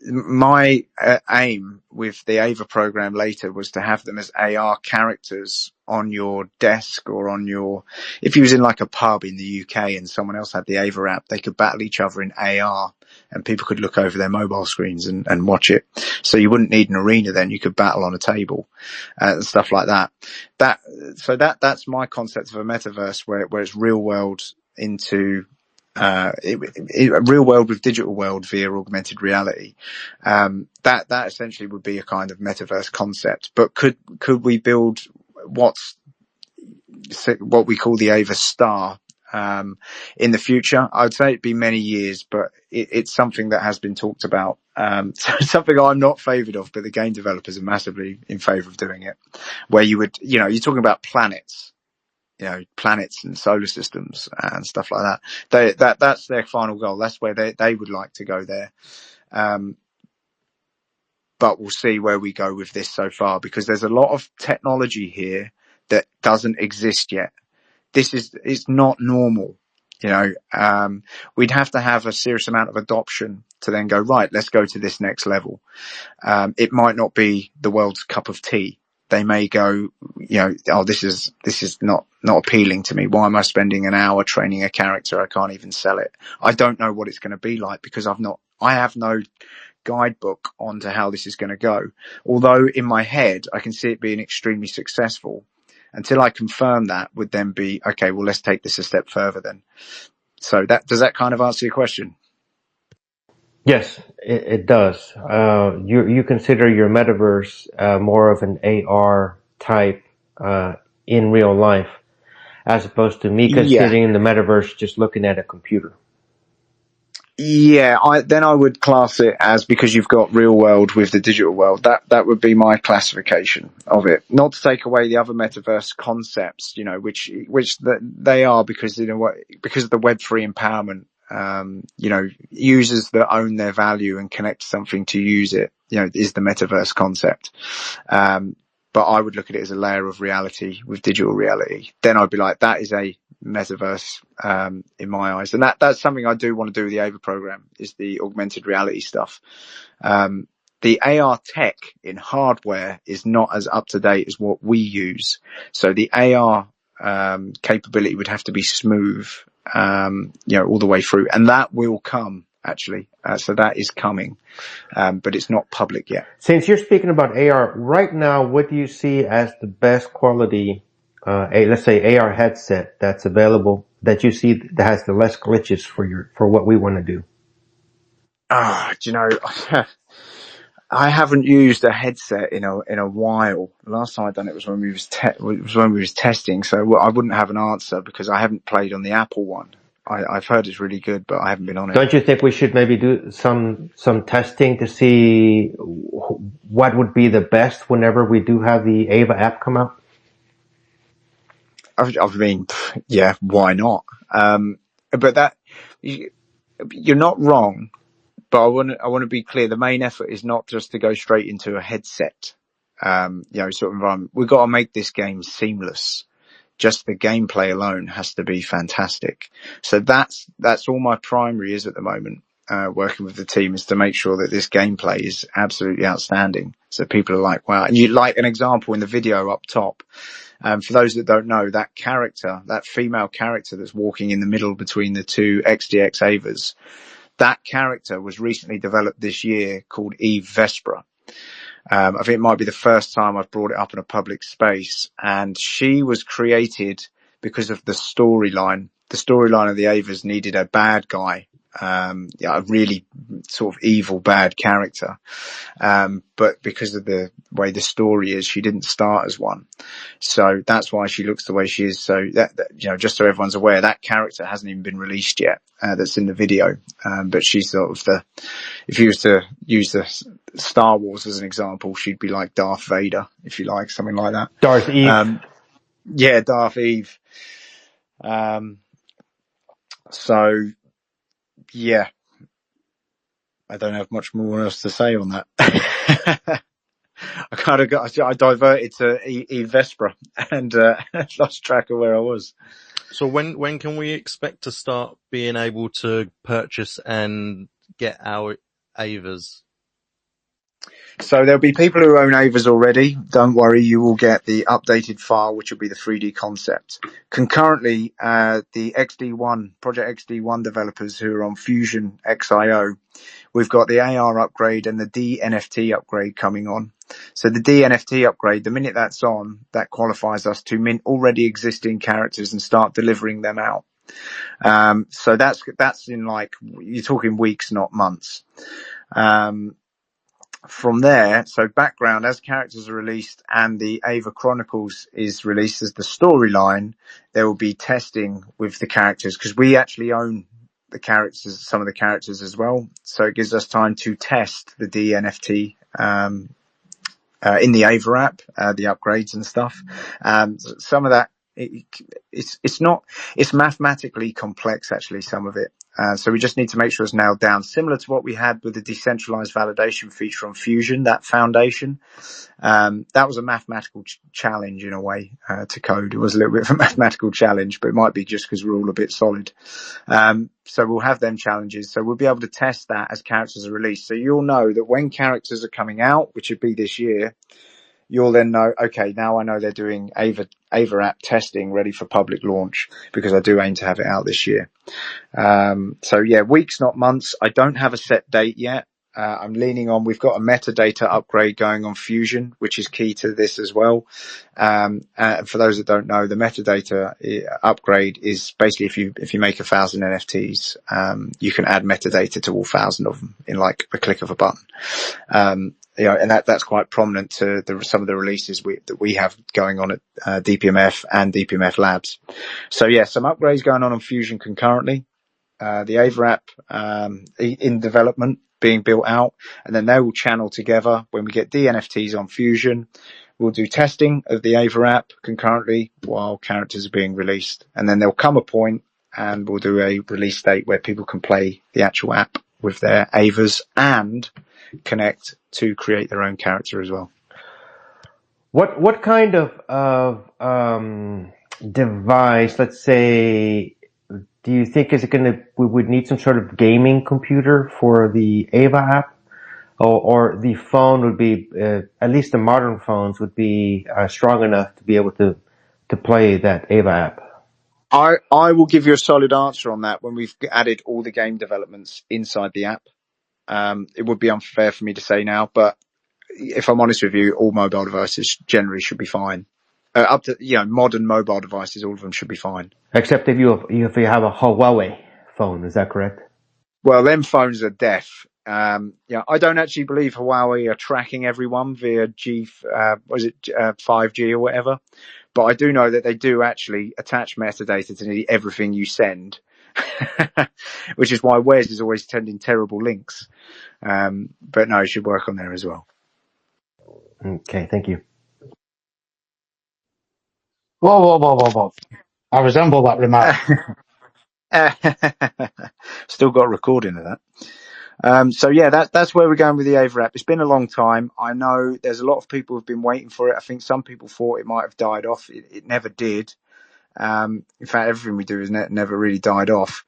[SPEAKER 4] my aim with the AVA program later was to have them as AR characters on your desk or on your, if you was in like a pub in the UK and someone else had the AVA app, they could battle each other in AR and people could look over their mobile screens and watch it. So you wouldn't need an arena then, you could battle on a table and stuff like that. That's my concept of a metaverse where it's real world into real world with digital world via augmented reality. That essentially would be a kind of metaverse concept. But could we build what we call the AVA Star in the future? I would say it'd be many years, but it's something that has been talked about. So something I'm not favoured of, but the game developers are massively in favour of doing it. Where you would, you're talking about planets. Planets and solar systems and stuff like that. That's their final goal. That's where they would like to go there. But we'll see where we go with this so far, because there's a lot of technology here that doesn't exist yet. It's not normal. We'd have to have a serious amount of adoption to then go, right, let's go to this next level. It might not be the world's cup of tea. They may go, this is not appealing to me. Why am I spending an hour training a character? I can't even sell it. I don't know what it's going to be like because I have no guidebook onto how this is going to go. Although in my head, I can see it being extremely successful. Until I confirm that would then be, okay, well, let's take this a step further then. So does that kind of answer your question?
[SPEAKER 6] Yes, it does. You consider your metaverse more of an AR type in real life, as opposed to me considering the metaverse just looking at a computer.
[SPEAKER 4] Yeah, I would class it as, because you've got real world with the digital world. That would be my classification of it. Not to take away the other metaverse concepts, which they are, because because of the Web3 empowerment. Users that own their value and connect something to use it, is the metaverse concept. But I would look at it as a layer of reality with digital reality. Then I'd be like, that is a metaverse, in my eyes. And that's something I do want to do with the AVA program, is the augmented reality stuff. The AR tech in hardware is not as up to date as what we use. So the AR, capability would have to be smooth, all the way through, and that will come actually. So that is coming, but it's not public yet.
[SPEAKER 6] Since you're speaking about AR right now, what do you see as the best quality, let's say AR headset that's available that you see that has the less glitches for what we want to do?
[SPEAKER 4] I haven't used a headset in a while. The last time I done it was when we was testing, so I wouldn't have an answer because I haven't played on the Apple one. I've heard it's really good, but I haven't been on it.
[SPEAKER 6] Don't you think we should maybe do some testing to see what would be the best whenever we do have the AVA app come out?
[SPEAKER 4] I mean, yeah, why not? But you're not wrong. But I want to be clear. The main effort is not just to go straight into a headset, sort of environment. We've got to make this game seamless. Just the gameplay alone has to be fantastic. So that's all my primary is at the moment, working with the team, is to make sure that this gameplay is absolutely outstanding. So people are like, wow. And you like an example in the video up top. For those that don't know, that character, that female character that's walking in the middle between the two XDX AVAs, that character was recently developed this year called Eve Vespra. I think it might be the first time I've brought it up in a public space, and she was created because of the storyline. The storyline of the AVAs needed a bad guy, a really sort of evil bad character. But because of the way the story is, she didn't start as one. So that's why she looks the way she is. So that just so everyone's aware, that character hasn't even been released yet. That's in the video. But she's sort of if you was to use the Star Wars as an example, she'd be like Darth Vader, if you like, something like that.
[SPEAKER 6] Darth Eve.
[SPEAKER 4] Yeah, Darth Eve. So yeah, I don't have much more else to say on that. I diverted to Eve Vespra and lost track of where I was.
[SPEAKER 1] So when can we expect to start being able to purchase and get our AVAs?
[SPEAKER 4] So there'll be people who own AVAs already. Don't worry, you will get the updated file, which will be the 3D concept. Concurrently, the XD1, Project XD1 developers who are on FUZION XIO, we've got the AR upgrade and the DNFT upgrade coming on. So the DNFT upgrade, the minute that's on, that qualifies us to mint already existing characters and start delivering them out. So that's in like, you're talking weeks, not months. From there, so background, as characters are released and the AVA Chronicles is released as the storyline, there will be testing with the characters because we actually own the characters, some of the characters as well. So it gives us time to test the DNFT, in the AVA app, the upgrades and stuff. Some of that, it's mathematically complex actually, some of it. So we just need to make sure it's nailed down, similar to what we had with the decentralized validation feature on FUZION, that foundation. That was a mathematical challenge in a way, to code. It was a little bit of a mathematical challenge, but it might be just because we're all a bit solid. So we'll have them challenges. So we'll be able to test that as characters are released. So you'll know that when characters are coming out, which would be this year, you'll then know, okay, now I know they're doing AVA app testing ready for public launch, because I do aim to have it out this year. So yeah, weeks, not months. I don't have a set date yet. I'm leaning on, we've got a metadata upgrade going on FUZION, which is key to this as well. For those that don't know, the metadata upgrade is basically if you make 1,000 NFTs, you can add metadata to all 1,000 of them in like a click of a button. And that's quite prominent to some of the releases that we have going on at DPMF and DPMF Labs. So yeah, some upgrades going on FUZION concurrently. The AVA app in development, being built out, and then they will channel together. When we get DNFTs on FUZION, we'll do testing of the AVA app concurrently while characters are being released, and then there'll come a point and we'll do a release date where people can play the actual app with their AVAs and connect to create their own character as well.
[SPEAKER 6] What kind of device, let's say, do you think we would need some sort of gaming computer for the AVA app, or the phone would be, at least the modern phones would be strong enough to be able to play that AVA app?
[SPEAKER 4] I will give you a solid answer on that when we've added all the game developments inside the app. It would be unfair for me to say now, but if I'm honest with you, all mobile devices generally should be fine. Up to, modern mobile devices, all of them should be fine.
[SPEAKER 6] Except if you have a Huawei phone, is that correct?
[SPEAKER 4] Well, them phones are deaf. I don't actually believe Huawei are tracking everyone via 5G or whatever. But I do know that they do actually attach metadata to nearly everything you send, which is why Wes is always sending terrible links. But no, it should work on there as well.
[SPEAKER 6] Okay, thank you.
[SPEAKER 5] Whoa. I resemble that remark.
[SPEAKER 4] Still got a recording of that. So yeah, that's where we're going with the AVA app. It's been a long time. I know there's a lot of people who've been waiting for it. I think some people thought it might have died off. It never did. In fact, everything we do has never really died off.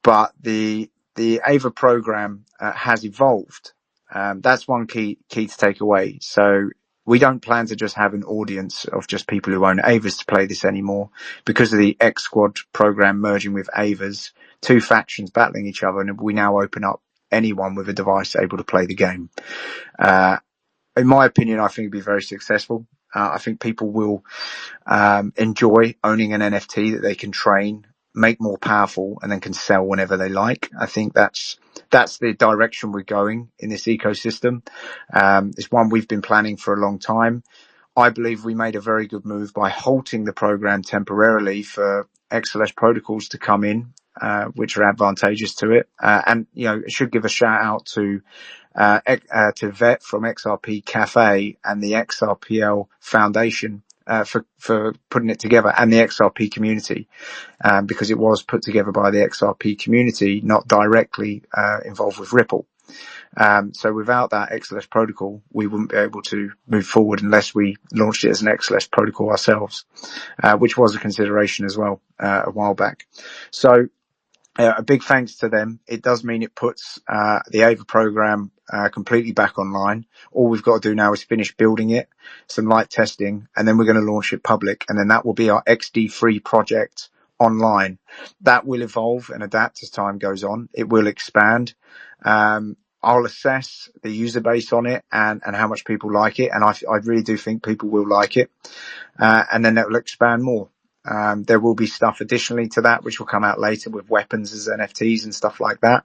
[SPEAKER 4] But the AVA program has evolved. That's one key to take away. So we don't plan to just have an audience of just people who own AVAs to play this anymore, because of the X Squad program merging with AVAs, two factions battling each other, and we now open up anyone with a device able to play the game. In my opinion, I think it'd be very successful. I think people will enjoy owning an NFT that they can train, make more powerful, and then can sell whenever they like. I think that's the direction we're going in this ecosystem. It's one we've been planning for a long time. I believe we made a very good move by halting the program temporarily for XLS protocols to come in, which are advantageous to it. And it should give a shout out to Vet from XRP Cafe and the XRPL Foundation for putting it together, and the XRP community, because it was put together by the XRP community, not directly involved with Ripple. So without that XLS protocol, we wouldn't be able to move forward unless we launched it as an XLS protocol ourselves, which was a consideration as well a while back. So a big thanks to them. It does mean it puts the AVA program completely back online. All we've got to do now is finish building it, some light testing, and then we're going to launch it public. And then that will be our XD3 project online. That will evolve and adapt as time goes on. It will expand. I'll assess the user base on it and how much people like it. And I really do think people will like it. And then that will expand more. There will be stuff additionally to that, which will come out later with weapons as NFTs and stuff like that.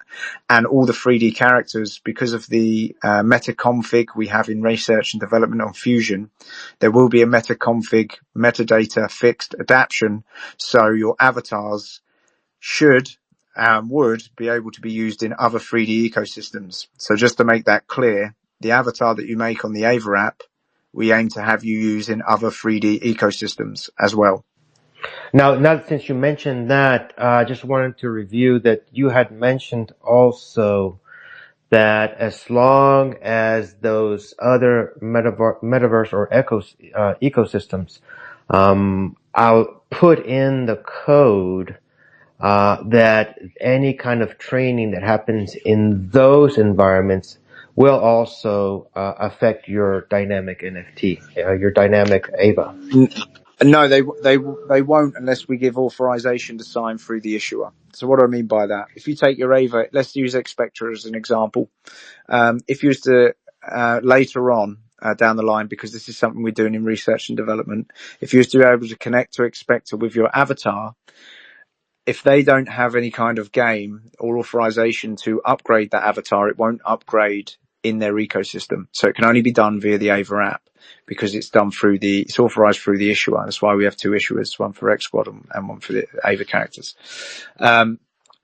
[SPEAKER 4] And all the 3D characters, because of the meta config we have in research and development on Fusion, there will be a meta config metadata fixed adaptation. So your avatars would be able to be used in other 3D ecosystems. So just to make that clear, the avatar that you make on the AVA app, we aim to have you use in other 3D ecosystems as well.
[SPEAKER 6] Now, since you mentioned that, I just wanted to review that you had mentioned also that as long as those other metaverse or ecosystems, I'll put in the code that any kind of training that happens in those environments will also affect your dynamic NFT, your dynamic AVA.
[SPEAKER 4] No, they won't unless we give authorization to sign through the issuer. So what do I mean by that? If you take your AVA, let's use Expector as an example. If you was to later on down the line, because this is something we're doing in research and development, if you was to be able to connect to Expector with your avatar, if they don't have any kind of game or authorization to upgrade that avatar, it won't upgrade in their ecosystem. So it can only be done via the AVA app because it's authorized through the issuer. That's why we have two issuers, one for X Squad and one for the AVA characters.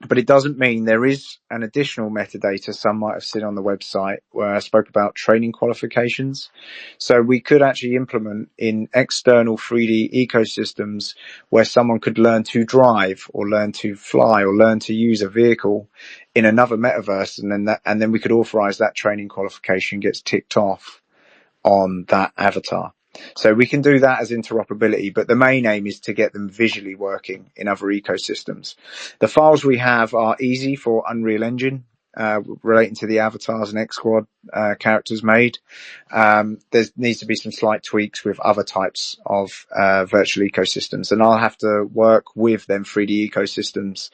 [SPEAKER 4] But it doesn't mean there is an additional metadata some might have seen on the website where I spoke about training qualifications. So we could actually implement in external 3D ecosystems where someone could learn to drive or learn to fly or learn to use a vehicle in another metaverse, and then we could authorize that training qualification gets ticked off on that avatar. So we can do that as interoperability, but the main aim is to get them visually working in other ecosystems. The files we have are easy for Unreal Engine, relating to the avatars and X Squad characters made. There needs to be some slight tweaks with other types of virtual ecosystems, and I'll have to work with them 3D ecosystems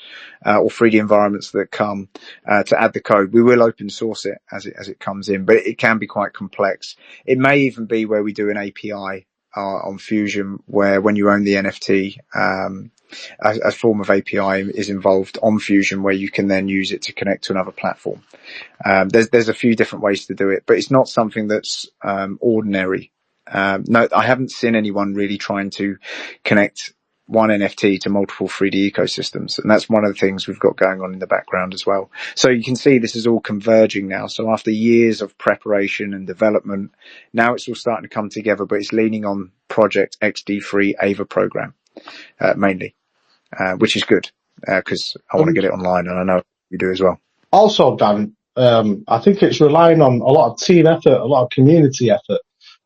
[SPEAKER 4] or 3D environments that come to add the code. We will open source it as it comes in, but it can be quite complex. It may even be where we do an API on Fusion, where when you own the NFT, a form of API is involved on Fusion where you can then use it to connect to another platform. There's a few different ways to do it, but it's not something that's ordinary. No, I haven't seen anyone really trying to connect one NFT to multiple 3D ecosystems, and that's one of the things we've got going on in the background as well. So you can see this is all converging now. So after years of preparation and development, now it's all starting to come together, but it's leaning on Project XD3 AVA program mainly, which is good because I want to get it online, and I know you do as well.
[SPEAKER 5] Also, Dan, I think it's relying on a lot of team effort, a lot of community effort.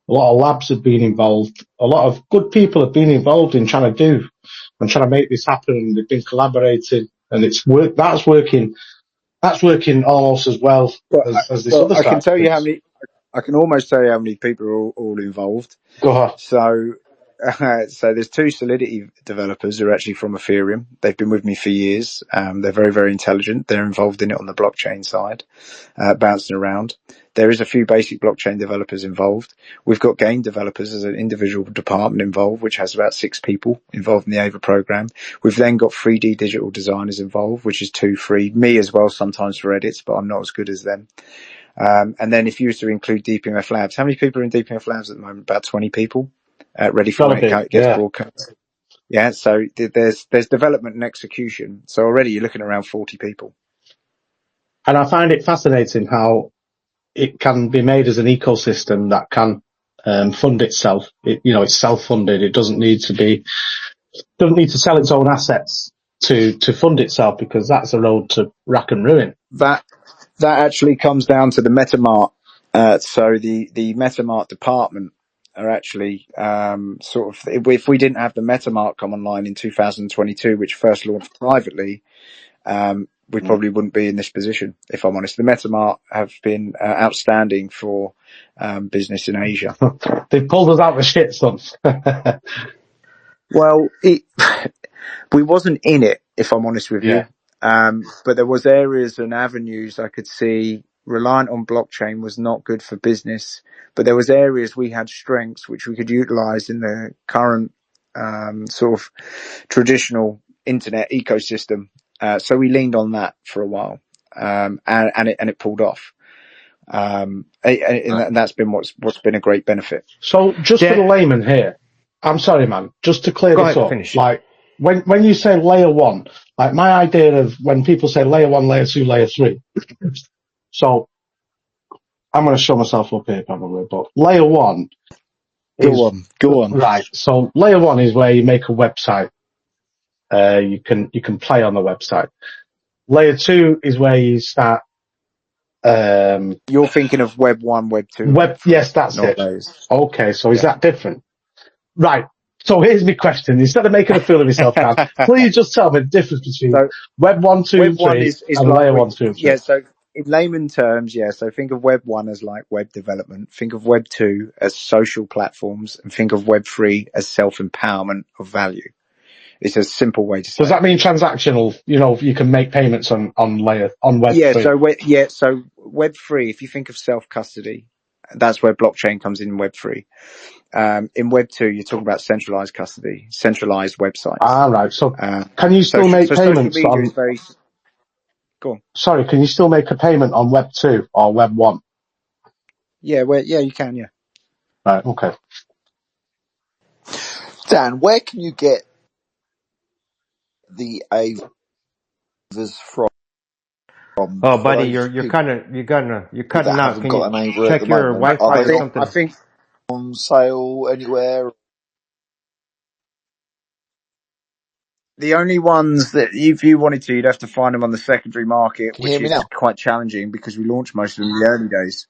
[SPEAKER 5] A lot of labs have been involved. A lot of good people have been involved in trying to make this happen. And they've been collaborating, and that's working almost as well as this other side.
[SPEAKER 4] I can tell you how many. I can almost tell you how many people are all involved.
[SPEAKER 5] Go ahead.
[SPEAKER 4] So there's two Solidity developers who are actually from Ethereum. They've been with me for years. They're very, very intelligent. They're involved in it on the blockchain side, bouncing around. There is a few basic blockchain developers involved. We've got game developers as an individual department involved, which has about 6 people involved in the AVA program. We've then got 3D digital designers involved, which is 2-3. Me as well, sometimes for edits, but I'm not as good as them. And then if you was to include DPMF Labs, how many people are in DPMF Labs at the moment? About 20 people, ready for when it gets broadcast. Yeah, so there's development and execution. So already you're looking around 40 people.
[SPEAKER 5] And I find it fascinating how it can be made as an ecosystem that can fund itself. It's self-funded. It doesn't need to sell its own assets to fund itself, because that's a road to rack and ruin.
[SPEAKER 4] That actually comes down to the MetaMart. So the MetaMart department are actually if we didn't have the MetaMart come online in 2022, which first launched privately, we probably wouldn't be in this position, if I'm honest. The MetaMart have been outstanding for business in Asia.
[SPEAKER 5] They pulled us out the shit, son.
[SPEAKER 4] Well, we wasn't in it, if I'm honest with you. But there was areas and avenues I could see reliant on blockchain was not good for business. But there was areas we had strengths which we could utilize in the current sort of traditional internet ecosystem. So we leaned on that for a while, and it pulled off. And that's been what's been a great benefit.
[SPEAKER 5] So just for the layman here, I'm sorry, man, just to clear this up,
[SPEAKER 6] finish.
[SPEAKER 5] like when you say layer one, like my idea of when people say layer one, layer two, layer three. So I'm going to show myself up here probably, but layer one.
[SPEAKER 3] Go on.
[SPEAKER 5] Right. So layer one is where you make a website. You can play on the website. Layer two is where you start.
[SPEAKER 4] You're thinking of Web 1, Web 2.
[SPEAKER 5] Yes, that's it.
[SPEAKER 4] Those.
[SPEAKER 5] Okay, so is that different? Right. So here's my question. Instead of making a fool of yourself, Dan, please just tell me the difference between Web 1, 2, and 3
[SPEAKER 4] is
[SPEAKER 5] and
[SPEAKER 4] like
[SPEAKER 5] Layer 1, 2, and 3.
[SPEAKER 4] Yeah, so in layman terms, so think of Web 1 as like web development. Think of Web 2 as social platforms. And think of Web 3 as self-empowerment of value. It's a simple way to say.
[SPEAKER 5] Does that mean transactional? You know, you can make payments on Web 3?
[SPEAKER 4] So Web 3, if you think of self-custody, that's where blockchain comes in Web 3. In Web 2, you're talking about centralized custody, centralized websites.
[SPEAKER 5] Right. So can you still make payments on?
[SPEAKER 4] Go on.
[SPEAKER 5] Sorry, can you still make a payment on Web 2 or Web 1?
[SPEAKER 4] Yeah, you can. Yeah.
[SPEAKER 5] Right. Okay.
[SPEAKER 3] Dan, where can you get the AVAs from?
[SPEAKER 6] Oh, buddy, you're cutting out. Can you check your Wi-Fi or something?
[SPEAKER 4] I think
[SPEAKER 3] on sale anywhere.
[SPEAKER 4] the only ones that if you wanted to, you'd have to find them on the secondary market,
[SPEAKER 3] Can you hear
[SPEAKER 4] which
[SPEAKER 3] me
[SPEAKER 4] is
[SPEAKER 3] now?
[SPEAKER 4] quite challenging because we launched most of them in the early days.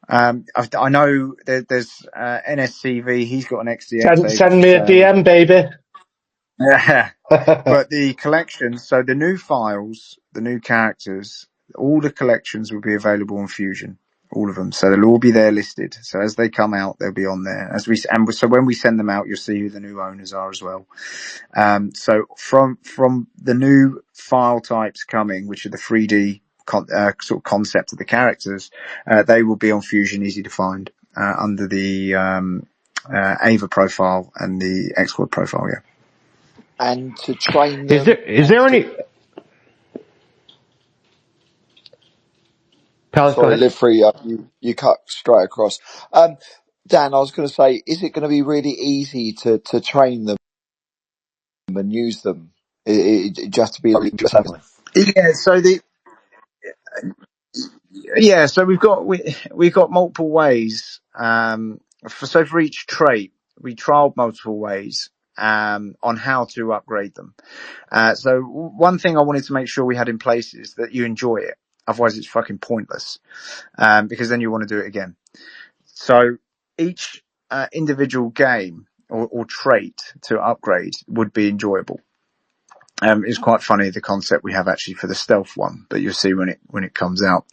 [SPEAKER 4] I know there's NSCV. He's got an XDX.
[SPEAKER 5] Send me a DM, baby.
[SPEAKER 4] Yeah. But the collections, so the new files, the new characters, all the collections will be available on Fusion, all of them. So they'll all be there listed. So as they come out, they'll be on there. So when we send them out, you'll see who the new owners are as well. So from the new file types coming, which are the 3D sort of concept of the characters, they will be on Fusion, easy to find, under the AVA profile and the X-Squad profile. Yeah.
[SPEAKER 3] And to train them.
[SPEAKER 6] Is there any?
[SPEAKER 3] Sorry, live free. You cut straight across. Dan, I was going to say, is it going to be really easy to train them and use them? Just to be
[SPEAKER 4] So we've got multiple ways. For each trait, we trialed multiple ways on how to upgrade them. So one thing I wanted to make sure we had in place is that you enjoy it. Otherwise, it's fucking pointless, because then you want to do it again. So each individual game or trait to upgrade would be enjoyable. It's quite funny, the concept we have actually for the stealth one, but you'll see when it comes out.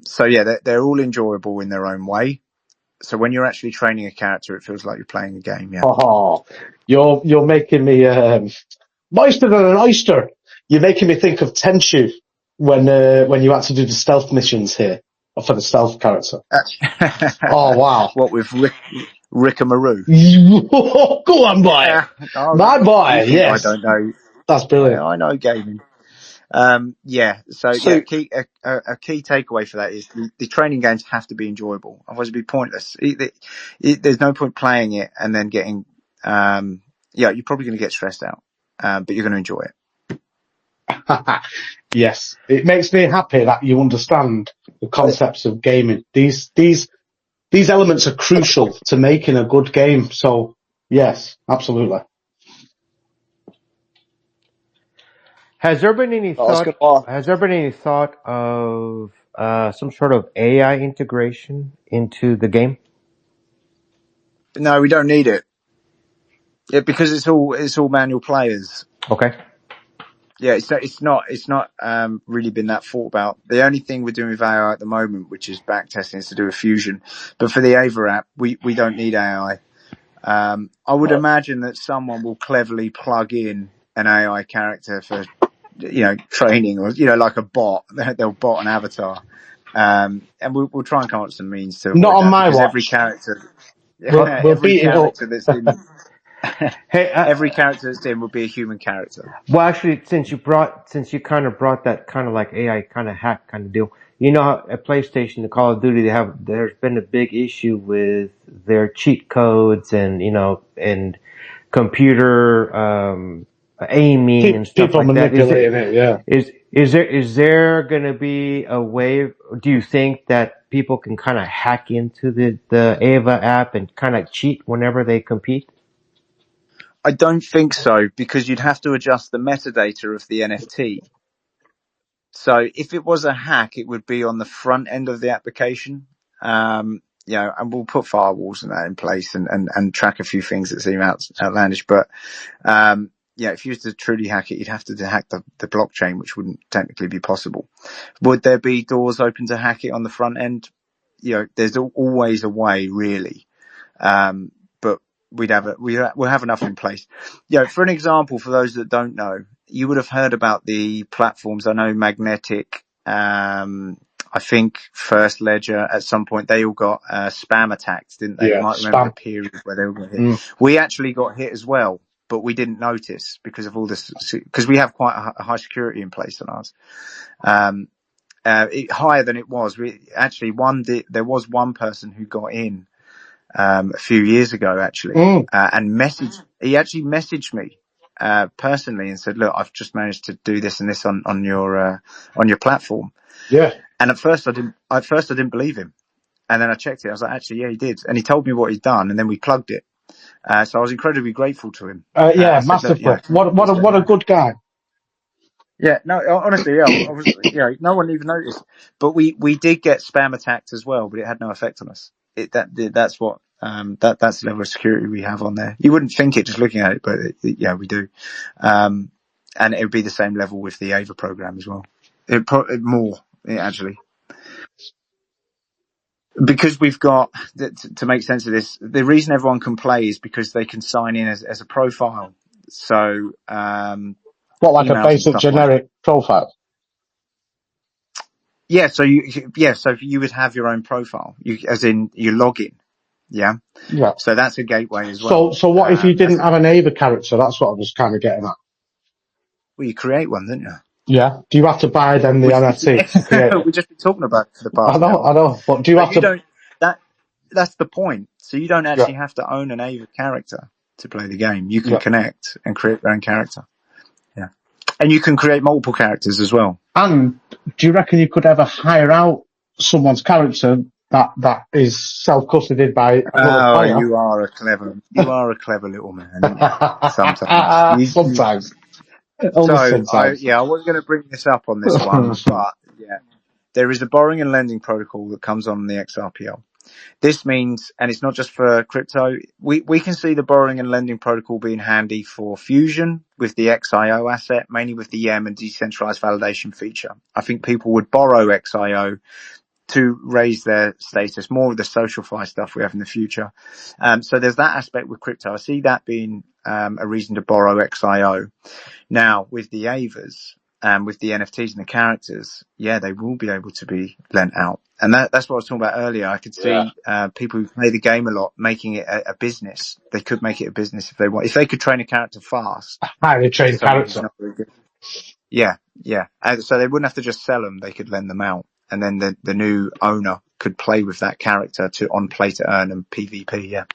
[SPEAKER 4] So yeah, they're all enjoyable in their own way. So when you're actually training a character, it feels like you're playing a game. Yeah.
[SPEAKER 5] Oh, you're making me moister than an oyster. You're making me think of Tenchu when you had to do the stealth missions here for the stealth character. Oh wow!
[SPEAKER 4] What with Rikamaru?
[SPEAKER 5] Go on, boy. My boy. Yes.
[SPEAKER 4] I don't know.
[SPEAKER 5] That's brilliant.
[SPEAKER 4] I know gaming. So a key takeaway for that is the training games have to be enjoyable. Otherwise it'd be pointless. There's no point playing it and then getting, you're probably going to get stressed out, but you're going to enjoy it.
[SPEAKER 5] Yes. It makes me happy that you understand the concepts of gaming. These elements are crucial to making a good game. So yes, absolutely.
[SPEAKER 6] Has there been any thought of some sort of AI integration into the game?
[SPEAKER 4] No, we don't need it. Yeah, because it's all manual players.
[SPEAKER 6] Okay.
[SPEAKER 4] Yeah, it's not really been that thought about. The only thing we're doing with AI at the moment, which is back testing, is to do with Fusion. But for the AVA app, we don't need AI. I would imagine that someone will cleverly plug in an AI character for, training, or, like a bot. They'll bot an avatar. And we'll try and come up with some means to
[SPEAKER 5] Not
[SPEAKER 4] avoid
[SPEAKER 5] on
[SPEAKER 4] that,
[SPEAKER 5] my
[SPEAKER 4] because
[SPEAKER 5] watch.
[SPEAKER 4] every character,
[SPEAKER 5] We're
[SPEAKER 4] every
[SPEAKER 5] beating up.
[SPEAKER 4] character that's in,
[SPEAKER 6] Hey,
[SPEAKER 4] every character that's in will be a human character.
[SPEAKER 6] well, actually, since you kind of brought that kind of like AI kind of hack kind of deal, at PlayStation, the Call of Duty, there's been a big issue with their cheat codes and, and computer, aiming and stuff
[SPEAKER 5] People
[SPEAKER 6] like that.
[SPEAKER 5] manipulating it, yeah.
[SPEAKER 6] Is there going to be a way? Do you think that people can kind of hack into the AVA app and kind of cheat whenever they compete?
[SPEAKER 4] I don't think so, because you'd have to adjust the metadata of the NFT. So if it was a hack, it would be on the front end of the application. And we'll put firewalls and that in place and track a few things that seem outlandish. But, if you was to truly hack it, you'd have to hack the blockchain, which wouldn't technically be possible. Would there be doors open to hack it on the front end? There's always a way, really. But we'll have enough in place. For an example, for those that don't know, you would have heard about the platforms. I know Magnetic, I think First Ledger at some point, they all got spam attacks, didn't they?
[SPEAKER 5] Yeah,
[SPEAKER 4] you might remember
[SPEAKER 5] spam.
[SPEAKER 4] the period where they all got hit. We actually got hit as well, but we didn't notice because of all this, because we have quite a high security in place on ours. Higher than it was. There was one person who got in a few years ago, actually, and he actually messaged me personally and said, look, I've just managed to do this and this on your platform.
[SPEAKER 5] Yeah.
[SPEAKER 4] And at first I didn't believe him. And then I checked it. I was like, actually, yeah, he did. And he told me what he'd done, and then we plugged it. So I was incredibly grateful to him.
[SPEAKER 5] Yeah, massively. What a good guy.
[SPEAKER 4] Yeah, no, honestly, yeah, I was, no one even noticed, but we did get spam attacked as well, but it had no effect on us. That's what, that's the level of security we have on there. You wouldn't think it just looking at it, but we do. And it would be the same level with the AVA program as well. More, actually. Because we've got, to make sense of this, the reason everyone can play is because they can sign in as a profile. So,
[SPEAKER 5] what, like a basic generic profile?
[SPEAKER 4] Yeah, so you would have your own profile, as in your login. Yeah.
[SPEAKER 5] Yeah.
[SPEAKER 4] So that's a gateway as well.
[SPEAKER 5] So what if you didn't have an AVA character? That's what I was kind of getting at.
[SPEAKER 4] Well, you create one, didn't you?
[SPEAKER 5] Yeah. Do you have to buy then the NFT?
[SPEAKER 4] We've just been talking about it for the past.
[SPEAKER 5] I know. But do you have to?
[SPEAKER 4] That's the point. So you don't actually have to own an AVA character to play the game. You can connect and create your own character. Yeah. And you can create multiple characters as well.
[SPEAKER 5] And do you reckon you could ever hire out someone's character that is self-custodied by another player?
[SPEAKER 4] You are a clever little man. Sometimes.
[SPEAKER 5] Sometimes.
[SPEAKER 4] I wasn't going to bring this up on this one, but there is a borrowing and lending protocol that comes on the XRPL. This means, and it's not just for crypto, we can see the borrowing and lending protocol being handy for Fusion with the XIO asset, mainly with the YEM and decentralized validation feature. I think people would borrow XIO to raise their status, more of the SocialFi stuff we have in the future. So there's that aspect with crypto. I see that being a reason to borrow XIO. Now, with the AVAs, with the NFTs and the characters, they will be able to be lent out. And that's what I was talking about earlier. I could see people who play the game a lot making it a business. They could make it a business if they want. If they could train a character fast.
[SPEAKER 5] Highly trained character.
[SPEAKER 4] Yeah. So they wouldn't have to just sell them. They could lend them out. And then the new owner could play with that character on play to earn and PvP,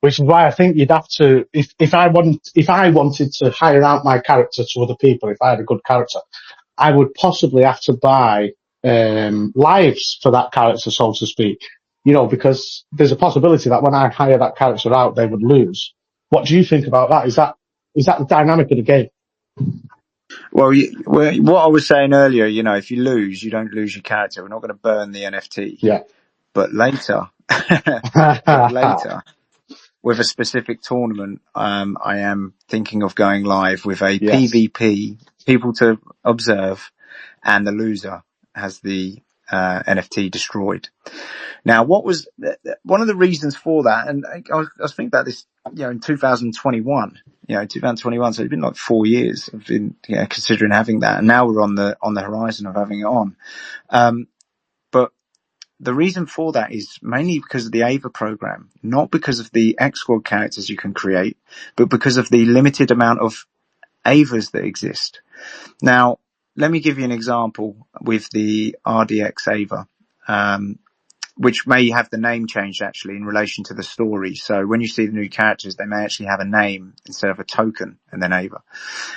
[SPEAKER 5] Which is why I think you'd have to, if I wanted to hire out my character to other people, if I had a good character, I would possibly have to buy lives for that character, so to speak. Because there's a possibility that when I hire that character out, they would lose. What do you think about that? Is that the dynamic of the game?
[SPEAKER 4] Well, what I was saying earlier, if you lose, you don't lose your character. We're not going to burn the NFT.
[SPEAKER 5] Yeah.
[SPEAKER 4] But later, with a specific tournament, I am thinking of going live with a
[SPEAKER 3] Yes.
[SPEAKER 4] PvP, people to observe, and the loser has the NFT destroyed. Now, what was one of the reasons for that? And I was thinking about this, in 2021. 2021. So it's been like 4 years. I've been considering having that, and now we're on the horizon of having it on. But the reason for that is mainly because of the AVA program, not because of the X Squad characters you can create, but because of the limited amount of AVAs that exist. Now, let me give you an example with the RDX AVA, which may have the name changed actually in relation to the story. So when you see the new characters, they may actually have a name instead of a token and then AVA.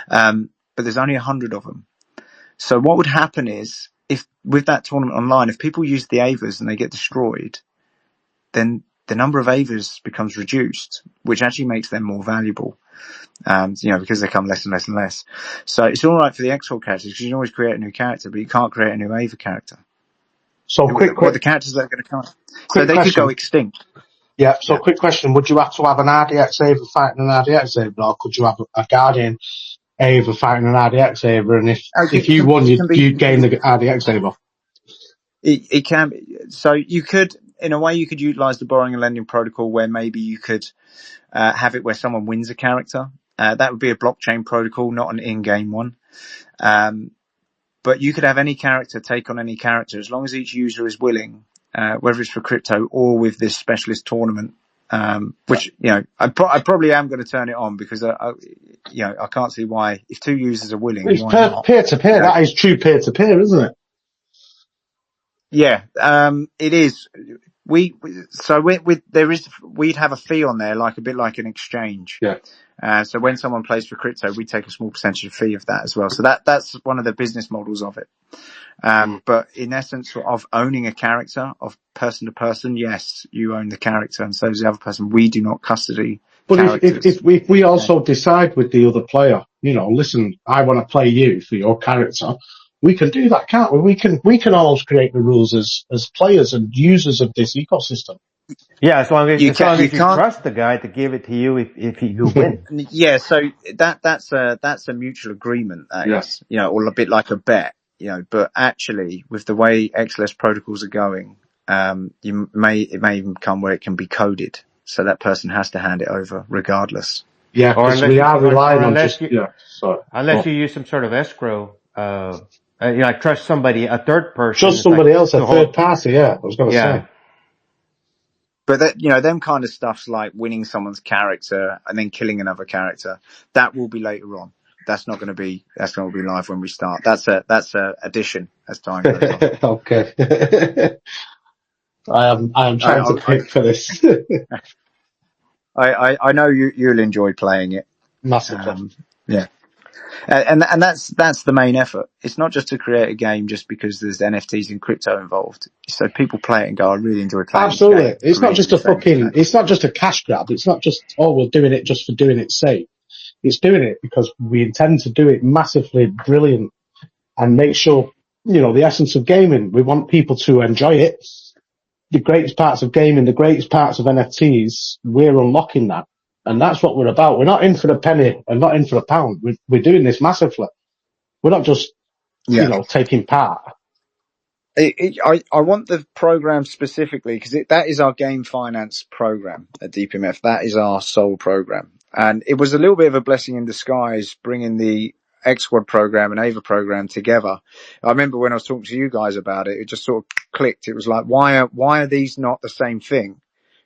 [SPEAKER 4] But there's only 100 of them. So what would happen is, if with that tournament online, if people use the AVAs and they get destroyed, then the number of AVAs becomes reduced, which actually makes them more valuable. Because they come less and less and less. So it's all right for the XOR characters because you can always create a new character, but you can't create a new AVA character.
[SPEAKER 5] So
[SPEAKER 4] The characters that are going to come. So they could go extinct.
[SPEAKER 5] Yeah. So quick question: would you have to have an RDX AVA fighting an RDX AVA, or could you have a Guardian AVA fighting an RDX AVA? And if you won, you'd gain the RDX AVA.
[SPEAKER 4] It can be. So you could, in a way, you could utilize the borrowing and lending protocol where maybe you could have it where someone wins a character. That would be a blockchain protocol, not an in-game one. But you could have any character take on any character as long as each user is willing, whether it's for crypto or with this specialist tournament. Which, I probably am going to turn it on because I can't see why, if two users are willing.
[SPEAKER 5] It's peer-to-peer. That is true peer-to-peer, isn't it?
[SPEAKER 4] Yeah, it is. We'd have a fee on there, like a bit like an exchange.
[SPEAKER 5] Yeah.
[SPEAKER 4] So when someone plays for crypto, we take a small percentage fee of that as well. So that's one of the business models of it. But in essence of owning a character of person to person, yes, you own the character and so does the other person. We do not custody characters.
[SPEAKER 5] If we also decide with the other player, listen, I want to play you for your character, we can do that, can't we? We can always create the rules as players and users of this ecosystem.
[SPEAKER 6] Yeah, as long as you trust the guy to give it to you if you win.
[SPEAKER 4] Yeah, so that's a mutual agreement. Is, or a bit like a bet. But actually, with the way XLS protocols are going, it may even come where it can be coded, so that person has to hand it over regardless.
[SPEAKER 5] Yeah, because we are relying on
[SPEAKER 6] unless you use some sort of escrow. Trust somebody, a third person.
[SPEAKER 5] Trust somebody else, a third party. Yeah, I was going to say.
[SPEAKER 4] But that, them kind of stuff's like winning someone's character and then killing another character. That will be later on. That's not going to be live when we start. That's a addition as time goes on.
[SPEAKER 5] Okay. I am trying to pick for this.
[SPEAKER 4] I know you'll enjoy playing it.
[SPEAKER 5] Massively.
[SPEAKER 4] Yeah. And that's the main effort. It's not just to create a game just because there's NFTs and crypto involved. So people play it and go, I really enjoy playing.
[SPEAKER 5] Absolutely. It's not just it's not just a cash grab. It's not just, we're doing it just for doing its sake. It's doing it because we intend to do it massively brilliant and make sure, the essence of gaming. We want people to enjoy it. The greatest parts of gaming, the greatest parts of NFTs, we're unlocking that. And that's what we're about. We're not in for a penny and not in for a pound. We're doing this massively. We're not just, taking part.
[SPEAKER 4] I want the program specifically because that is our game finance program at DPMF. That is our sole program. And it was a little bit of a blessing in disguise bringing the X Squad program and AVA program together. I remember when I was talking to you guys about it, it just sort of clicked. It was like, why are these not the same thing?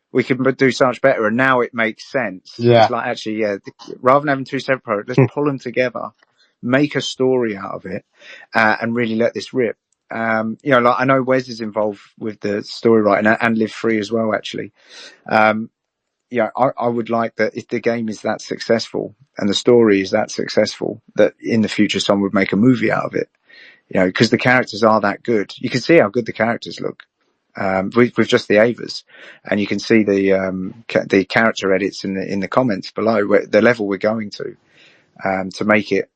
[SPEAKER 4] We can do so much better. And now it makes sense.
[SPEAKER 5] Yeah.
[SPEAKER 4] It's like, actually, rather than having two separate products, let's pull them together, make a story out of it, and really let this rip. I know Wes is involved with the story writing and Live Free as well, actually. I would like that if the game is that successful and the story is that successful, that in the future someone would make a movie out of it. Because the characters are that good. You can see how good the characters look. With just the AVAs, and you can see the character edits in the comments below, the level we're going to make it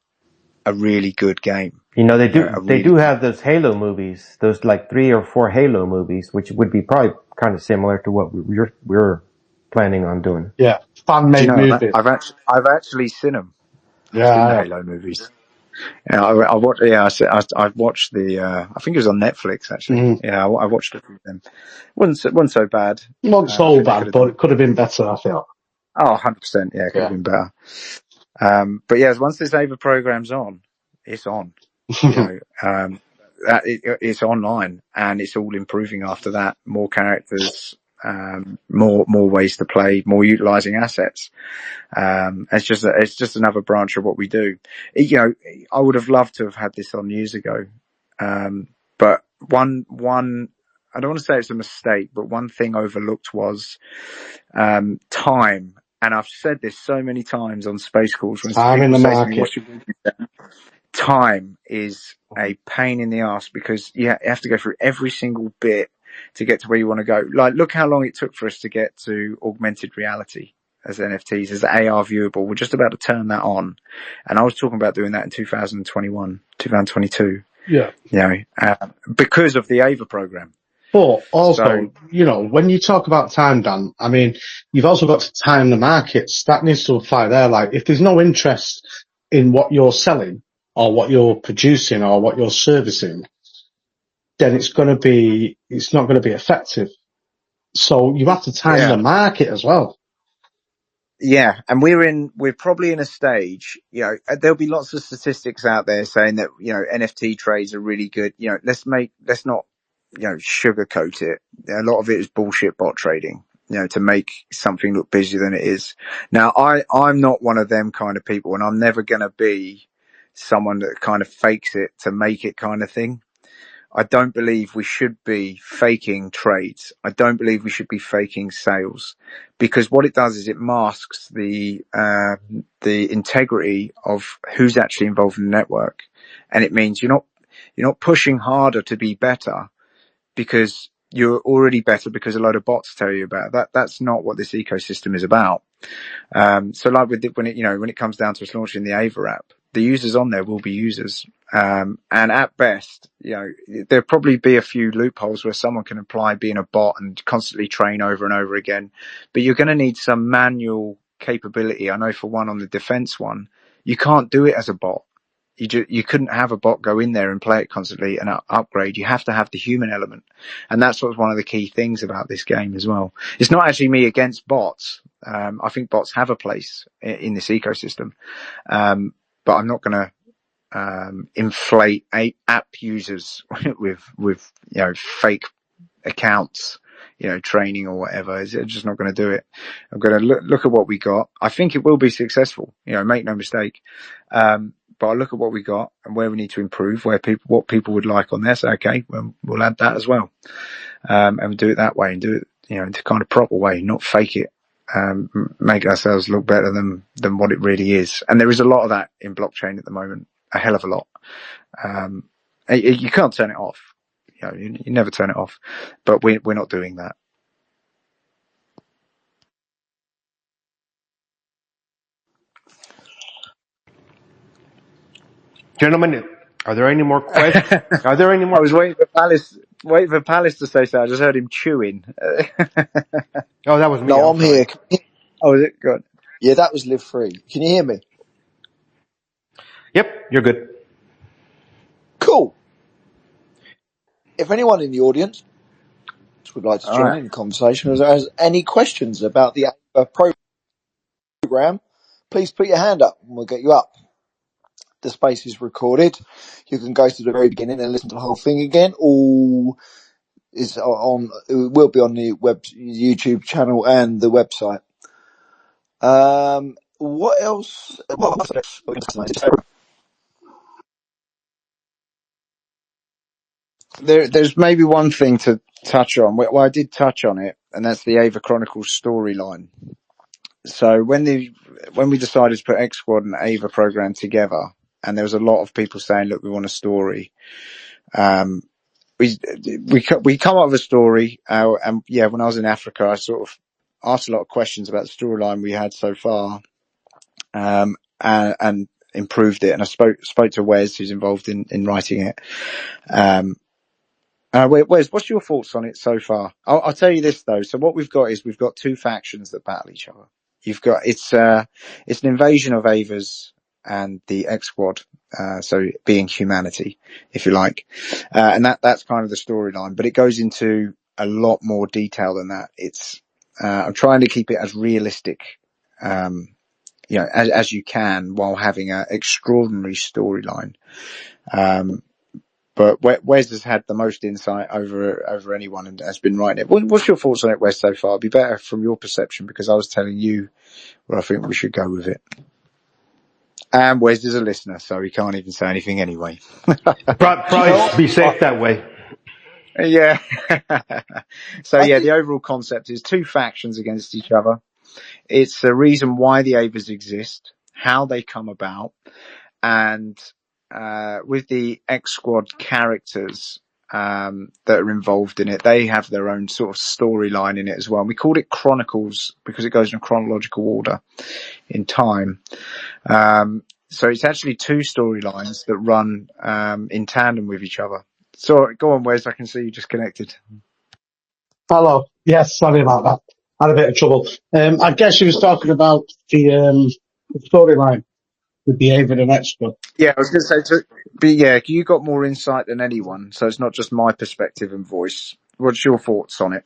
[SPEAKER 4] a really good game.
[SPEAKER 6] They do have those Halo movies, those like 3 or 4 Halo movies, which would be probably kind of similar to what we're planning on doing.
[SPEAKER 5] Yeah, fan
[SPEAKER 4] Do you
[SPEAKER 5] made
[SPEAKER 4] know,
[SPEAKER 5] movies.
[SPEAKER 4] I've actually seen them. I've
[SPEAKER 5] Yeah,
[SPEAKER 4] seen
[SPEAKER 5] I
[SPEAKER 4] the
[SPEAKER 5] have.
[SPEAKER 4] Halo movies. Yeah, I watched. Yeah, I've watched the. I think it was on Netflix actually.
[SPEAKER 5] Mm.
[SPEAKER 4] Yeah, I watched a few of them. wasn't so bad.
[SPEAKER 5] Not
[SPEAKER 4] I
[SPEAKER 5] so
[SPEAKER 4] think they could
[SPEAKER 5] bad,
[SPEAKER 4] have
[SPEAKER 5] but
[SPEAKER 4] done.
[SPEAKER 5] it could have been better, I feel.
[SPEAKER 4] Oh, 100%. Yeah, it could have
[SPEAKER 5] Yeah.
[SPEAKER 4] been better. But yeah, once this AVA program's on, it's on. You know, it's online and it's all improving after that. More characters, more ways to play, more utilizing assets. It's just another branch of what we do. You know, I would have loved to have had this on years ago. But one, I don't want to say it's a mistake, but one thing overlooked was, time. And I've said this so many times on space calls when
[SPEAKER 5] Time in
[SPEAKER 4] people
[SPEAKER 5] the
[SPEAKER 4] say to me,
[SPEAKER 5] market.
[SPEAKER 4] what's your business? Time is a pain in the ass because you have to go through every single bit to get to where you want to go. Like, look how long it took for us to get to augmented reality as NFTs, as AR viewable. We're just about to turn that on. And I was talking about doing that in 2021, 2022,
[SPEAKER 5] Yeah.
[SPEAKER 4] you know, because of the AVA program.
[SPEAKER 5] But
[SPEAKER 4] So,
[SPEAKER 5] also, you know, when you talk about time, Dan, I mean, you've also got to time the markets. That needs to apply there. Like, if there's no interest in what you're selling or what you're producing or what you're servicing, then it's not going to be effective. So you have to time the
[SPEAKER 4] yeah.
[SPEAKER 5] market as well.
[SPEAKER 4] Yeah, and we're probably in a stage, you know, there'll be lots of statistics out there saying that, you know, NFT trades are really good. You know, let's not, you know, sugarcoat it. A lot of it is bullshit bot trading, you know, to make something look busier than it is. Now, I'm not one of them kind of people, and I'm never going to be someone that kind of fakes it to make it kind of thing. I don't believe we should be faking trades. I don't believe we should be faking sales, because what it does is it masks the integrity of who's actually involved in the network, and it means you're not pushing harder to be better because you're already better because a load of bots tell you about that. That's not what this ecosystem is about. So like when it comes down to us launching the AVA app, the users on there will be users. And at best, you know, there'll probably be a few loopholes where someone can apply being a bot and constantly train over and over again. But you're going to need some manual capability. I know for one on the defense one, you can't do it as a bot. You couldn't have a bot go in there and play it constantly and upgrade. You have to have the human element. And that's what's one of the key things about this game as well. It's not actually me against bots. I think bots have a place in this ecosystem. But I'm not going to inflate app users with you know, fake accounts, you know, training or whatever. I'm just not going to do it. I'm going to look at what we got. I think it will be successful, you know, make no mistake. But I'll look at what we got and where we need to improve, what people would like on there. So, okay, we'll add that as well. And do it that way and do it, you know, in a kind of proper way, not fake it. Make ourselves look better than what it really is. And there is a lot of that in blockchain at the moment, a hell of a lot. You can't turn it off. You know, you never turn it off, but we're not doing that.
[SPEAKER 6] Gentlemen, are there any more questions? Are there any more?
[SPEAKER 4] I was waiting for Palace to say so. I just heard him chewing.
[SPEAKER 6] Oh, that was me.
[SPEAKER 3] No, I'm
[SPEAKER 6] sorry.
[SPEAKER 3] here.
[SPEAKER 4] Oh, is it good?
[SPEAKER 3] Yeah, that was Live Free. Can you hear me?
[SPEAKER 6] Yep, you're good.
[SPEAKER 3] Cool. If anyone in the audience would like to
[SPEAKER 4] All
[SPEAKER 3] join
[SPEAKER 4] right.
[SPEAKER 3] in the conversation or has any questions about the program, please put your hand up and we'll get you up. The space is recorded. You can go to the very beginning and listen to the whole thing again. All is on. It will be on the YouTube channel and the website. What else?
[SPEAKER 4] There's maybe one thing to touch on. Well, I did touch on it, and that's the AVA Chronicles storyline. So when we decided to put X Squad and AVA program together, and there was a lot of people saying, "Look, we want a story." We come up with a story, and yeah, when I was in Africa, I sort of asked a lot of questions about the storyline we had so far, and improved it. And I spoke to Wes, who's involved in writing it, Wes, what's your thoughts on it so far? I'll tell you this though. So what we've got is we've got two factions that battle each other. You've got it's an invasion of AVAs and the X Squad, so being humanity, if you like, and that's kind of the storyline. But it goes into a lot more detail than that. It's I'm trying to keep it as realistic, as you can, while having an extraordinary storyline. But Wes has had the most insight over anyone and has been writing it. What's your thoughts on it, Wes, so far? It'd be better from your perception because I was telling you where I think we should go with it. And Wes is a listener, so he can't even say anything anyway.
[SPEAKER 6] Probably be safe that way.
[SPEAKER 4] Yeah. So yeah, the overall concept is two factions against each other. It's the reason why the AVAs exist, how they come about, and with the X Squad characters that are involved in it, they have their own sort of storyline in it as well. And we called it Chronicles because it goes in chronological order in time. So it's actually two storylines that run in tandem with each other. So go on, Wes. I can see you just connected.
[SPEAKER 5] Hello. Yes, sorry about that. Had a bit of trouble. I guess you was talking about the storyline with the AVA and Extra.
[SPEAKER 4] Yeah, I was going to say, but yeah, you got more insight than anyone, so it's not just my perspective and voice. What's your thoughts on it?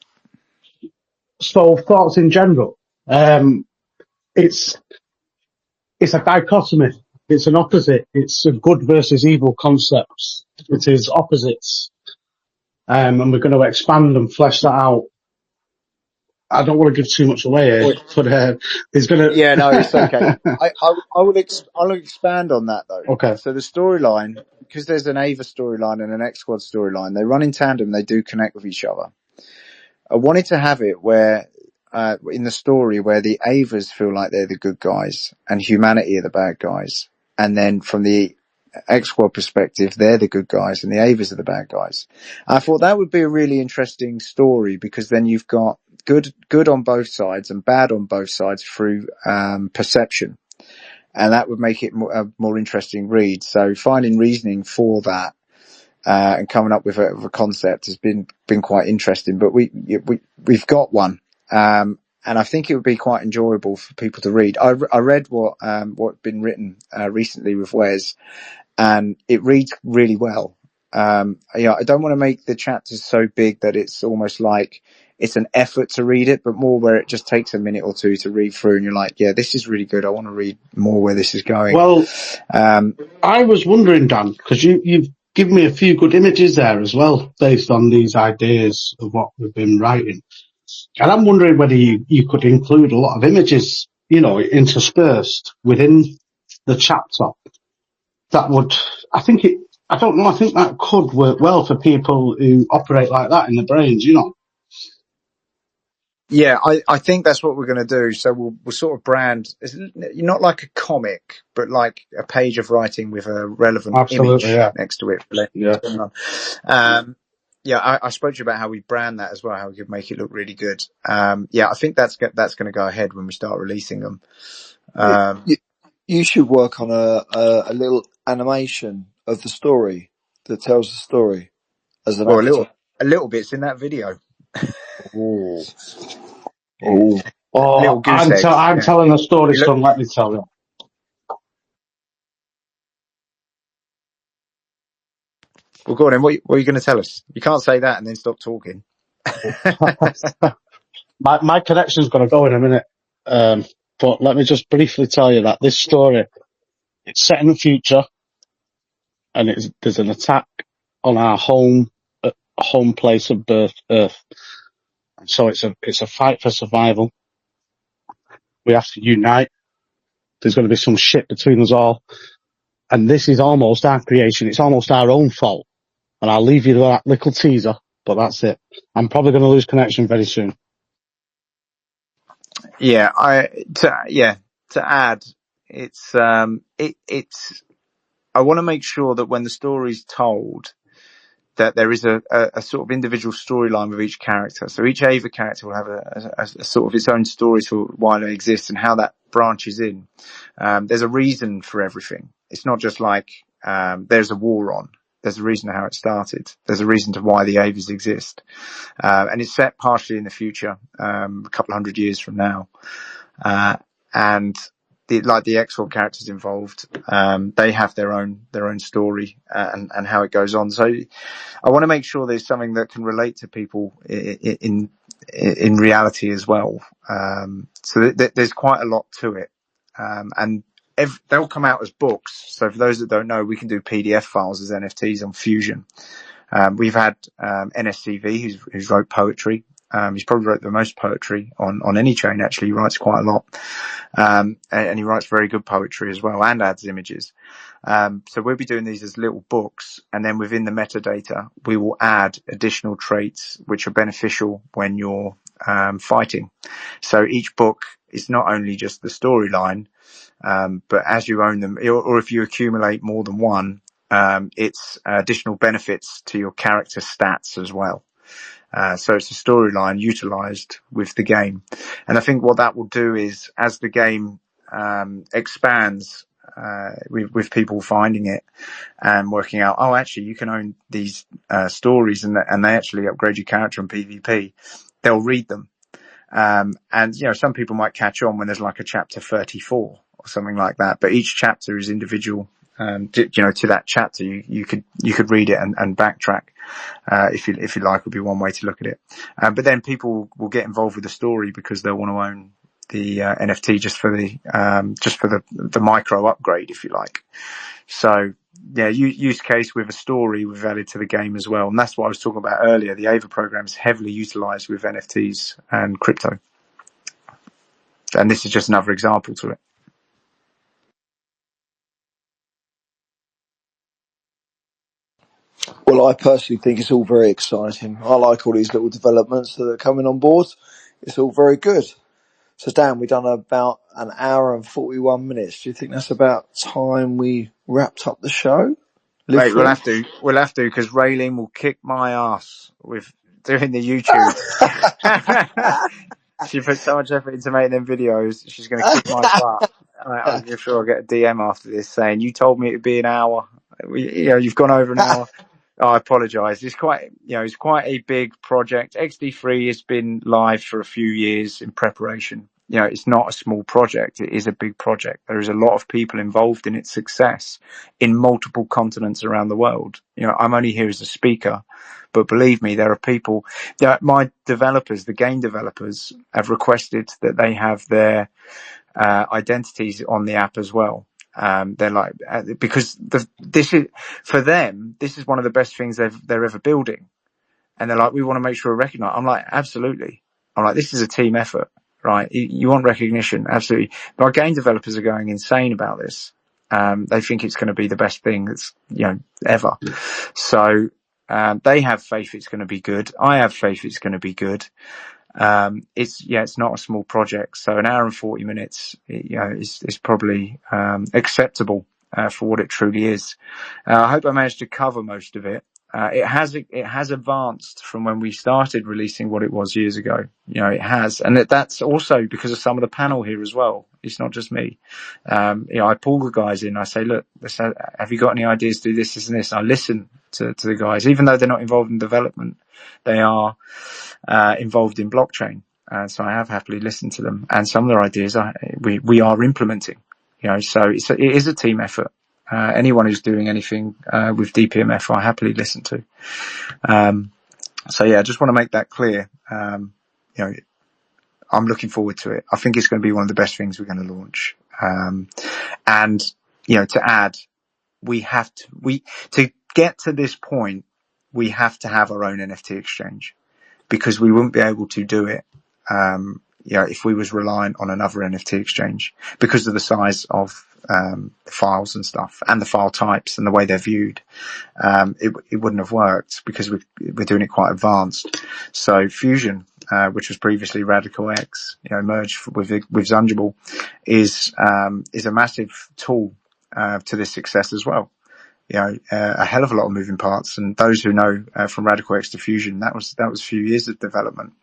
[SPEAKER 5] So thoughts in general. It's a dichotomy. It's an opposite. It's a good versus evil concept. It is opposites. And we're going to expand and flesh that out. I don't want to give too much away here, but it's going to...
[SPEAKER 4] Yeah, no, it's okay. I'll expand on that though.
[SPEAKER 5] Okay.
[SPEAKER 4] So the storyline, because there's an AVA storyline and an X Squad storyline, they run in tandem, they do connect with each other. I wanted to have it where, in the story where the AVAs feel like they're the good guys and humanity are the bad guys. And then from the X Squad perspective, they're the good guys and the AVAs are the bad guys. I thought that would be a really interesting story because then you've got good on both sides and bad on both sides through perception, and that would make it a more interesting read. So finding reasoning for that and coming up with a concept has been quite interesting. But we've got one, and I think it would be quite enjoyable for people to read. I read what's been written recently with Wes, and it reads really well. I don't want to make the chapters so big that it's almost like it's an effort to read it, but more where it just takes a minute or two to read through and you're like, yeah, this is really good. I want to read more where this is going.
[SPEAKER 5] Well, I was wondering, Dan, because you've given me a few good images there as well, based on these ideas of what we've been writing. And I'm wondering whether you could include a lot of images, interspersed within the chapter. That would, I think that could work well for people who operate like that in the brains,
[SPEAKER 4] Yeah, I think that's what we're going to do. So we'll sort of brand, not like a comic, but like a page of writing with a relevant image next to it.
[SPEAKER 5] Yeah.
[SPEAKER 4] I spoke to you about how we brand that as well, how we could make it look really good. I think that's going to go ahead when we start releasing them.
[SPEAKER 3] You should work on a little animation of the story that tells the story as an actor.
[SPEAKER 4] A little bit's in that video.
[SPEAKER 3] Ooh.
[SPEAKER 5] Oh, I'm telling a story, son. Let me tell you.
[SPEAKER 4] Well, go on then. What are you going to tell us? You can't say that and then stop talking.
[SPEAKER 5] My connection's going to go in a minute. But let me just briefly tell you that this story, it's set in the future, and there's an attack on our home place of birth, Earth. And so it's a fight for survival. We have to unite. There's going to be some shit between us all. And this is almost our creation. It's almost our own fault. And I'll leave you with that little teaser, but that's it. I'm probably going to lose connection very soon.
[SPEAKER 4] Yeah, to add, it's I want to make sure that when the story's told, that there is a sort of individual storyline with each character. So each AVA character will have a sort of its own story for why they exist and how that branches in. There's a reason for everything. It's not just like, there's a war on. There's a reason to how it started. There's a reason to why the AVAs exist. And it's set partially in the future, a couple of 100 years from now. And the XOR characters involved, they have their own story, and how it goes on. So I want to make sure there's something that can relate to people in reality as well. So there's quite a lot to it. And they'll come out as books. So for those that don't know, we can do PDF files as NFTs on Fusion. We've had NSCV, who's wrote poetry. He's probably wrote the most poetry on any chain, actually. He writes quite a lot. And he writes very good poetry as well, and adds images. So we'll be doing these as little books, and then within the metadata, we will add additional traits which are beneficial when you're fighting. So each book is not only just the storyline, but as you own them, or if you accumulate more than one, it's additional benefits to your character stats as well. So it's a storyline utilized with the game. And I think what that will do is, as the game expands, with people finding it and working out, oh, actually, you can own these stories, and they actually upgrade your character in PvP, they'll read them. And, some people might catch on when there's like a chapter 34 or something like that, but each chapter is individual. To that chapter, you could read it and backtrack, if you like, would be one way to look at it. But then people will get involved with the story because they'll want to own the NFT just for the micro upgrade, if you like. So yeah, use case with a story we've added to the game as well. And that's what I was talking about earlier. The AVA program is heavily utilized with NFTs and crypto. And this is just another example to it.
[SPEAKER 3] Well, I personally think it's all very exciting. I like all these little developments that are coming on board. It's all very good. So, Dan, we've done about an hour and 41 minutes. Do you think that's about time we wrapped up the show?
[SPEAKER 4] Wait, we'll have to, because Raylene will kick my ass with doing the YouTube. She put so much effort into making them videos. She's going to kick my butt. I'm sure I'll get a DM after this saying, you told me it'd be an hour. You've gone over an hour. Oh, I apologise. It's quite a big project. XD3 has been live for a few years in preparation. It's not a small project. It is a big project. There is a lot of people involved in its success in multiple continents around the world. I'm only here as a speaker, but believe me, there are people. My developers, the game developers, have requested that they have their identities on the app as well. They're like, because this is, for them, this is one of the best things they're ever building. And they're like, we want to make sure we're recognized. I'm like, absolutely. I'm like, this is a team effort, right? You want recognition. Absolutely. But our game developers are going insane about this. They think it's going to be the best thing that's, ever. So, they have faith it's going to be good. I have faith it's going to be good. It's not a small project, so an hour and 40 minutes, is probably acceptable for what it truly is. I hope I managed to cover most of it. It has advanced from when we started releasing what it was years ago. It has, and that's also because of some of the panel here as well. It's not just me. I pull the guys in. I say, look, have you got any ideas to do this, this, and this? And I listen to the guys, even though they're not involved in development. They are involved in blockchain, so I have happily listened to them, and some of their ideas we are implementing. So it is a team effort. Anyone who's doing anything with DPMF, I happily listen to. So yeah, I just want to make that clear. I'm looking forward to it. I think it's going to be one of the best things we're going to launch. And to add, to get to this point, we have to have our own NFT exchange, because we wouldn't be able to do it, if we was reliant on another NFT exchange, because of the size of the files and stuff, and the file types and the way they're viewed. It wouldn't have worked, because we're doing it quite advanced. So Fusion, which was previously Radical X, merged with Zungible, is a massive tool to this success as well. A hell of a lot of moving parts, and those who know from Radical X to Fusion, that was a few years of development,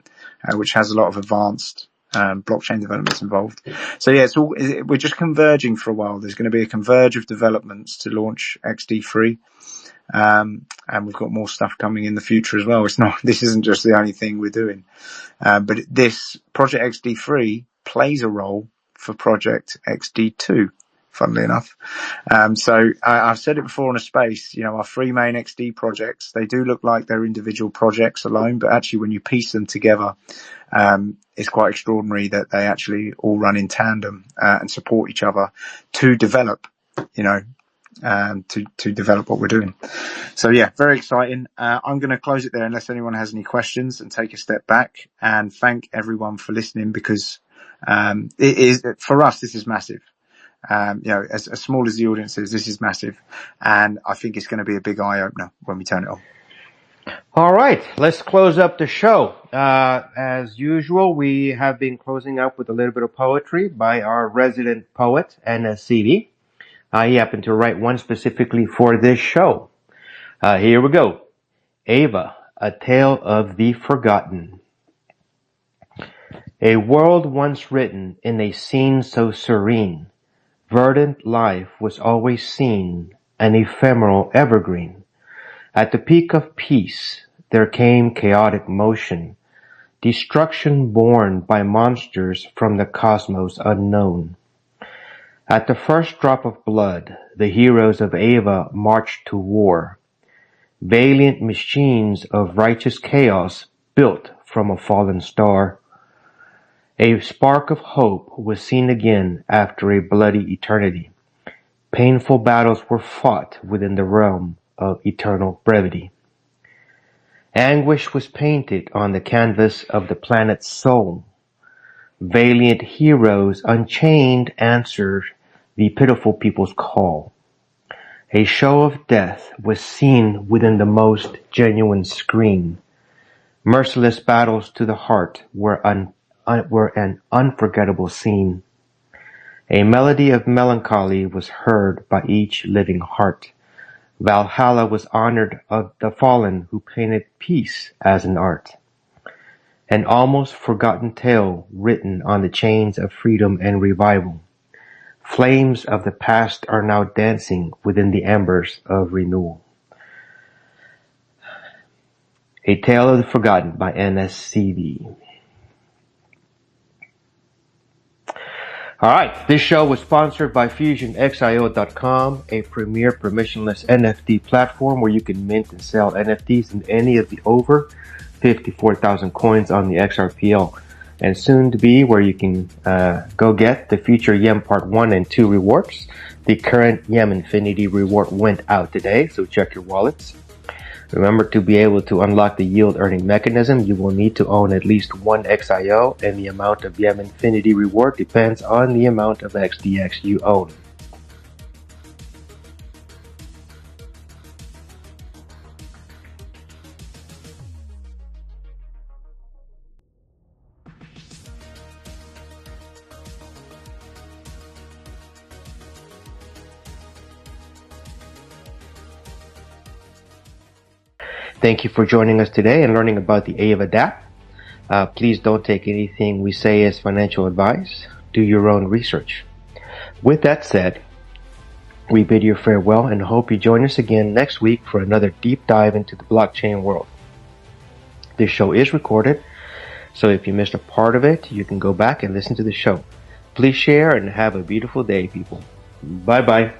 [SPEAKER 4] which has a lot of advanced blockchain developments involved. So yeah, we're just converging for a while. There's going to be a converge of developments to launch XD3. And we've got more stuff coming in the future as well. This isn't just the only thing we're doing. But this Project XD3 plays a role for Project XD2, funnily enough. So I've said it before on a space, our three main XD projects, they do look like they're individual projects alone, but actually when you piece them together, it's quite extraordinary that they actually all run in tandem, and support each other to develop, to develop what we're doing. So yeah, very exciting. I'm going to close it there unless anyone has any questions and take a step back and thank everyone for listening, because, it is, for us, this is massive. As small as the audience is, this is massive. And I think it's going to be a big eye opener when we turn it on.
[SPEAKER 6] All right, let's close up the show. As usual, we have been closing up with a little bit of poetry by our resident poet, NSCD. He happened to write one specifically for this show. Here we go. AVA, A Tale of the Forgotten. A world once written in a scene so serene, verdant life was always seen, an ephemeral evergreen. At the peak of peace, there came chaotic motion, destruction born by monsters from the cosmos unknown. At the first drop of blood, the heroes of AVA marched to war. Valiant machines of righteous chaos built from a fallen star. A spark of hope was seen again after a bloody eternity. Painful battles were fought within the realm of eternal brevity. Anguish was painted on the canvas of the planet's soul. Valiant heroes unchained answered the pitiful people's call. A show of death was seen within the most genuine screen. Merciless battles to the heart were an unforgettable scene. A melody of melancholy was heard by each living heart. Valhalla was honored of the fallen who painted peace as an art. An almost forgotten tale written on the chains of freedom and revival. Flames of the past are now dancing within the embers of renewal. A Tale of the Forgotten by NSCD. Alright, this show was sponsored by FUZIONXIO.com, a premier permissionless NFT platform where you can mint and sell NFTs in any of the over 54,000 coins on the XRPL, and soon to be where you can go get the future Yem Part 1 and 2 rewards. The current Yem Infinity reward went out today, so check your wallets. Remember, to be able to unlock the yield earning mechanism, you will need to own at least one XIO, and the amount of Yem Infinity reward depends on the amount of XDX you own. Thank you for joining us today and learning about the AVA DApp. Please don't take anything we say as financial advice. Do your own research. With that said, we bid you farewell and hope you join us again next week for another deep dive into the blockchain world. This show is recorded, so if you missed a part of it, you can go back and listen to the show. Please share and have a beautiful day, people. Bye-bye.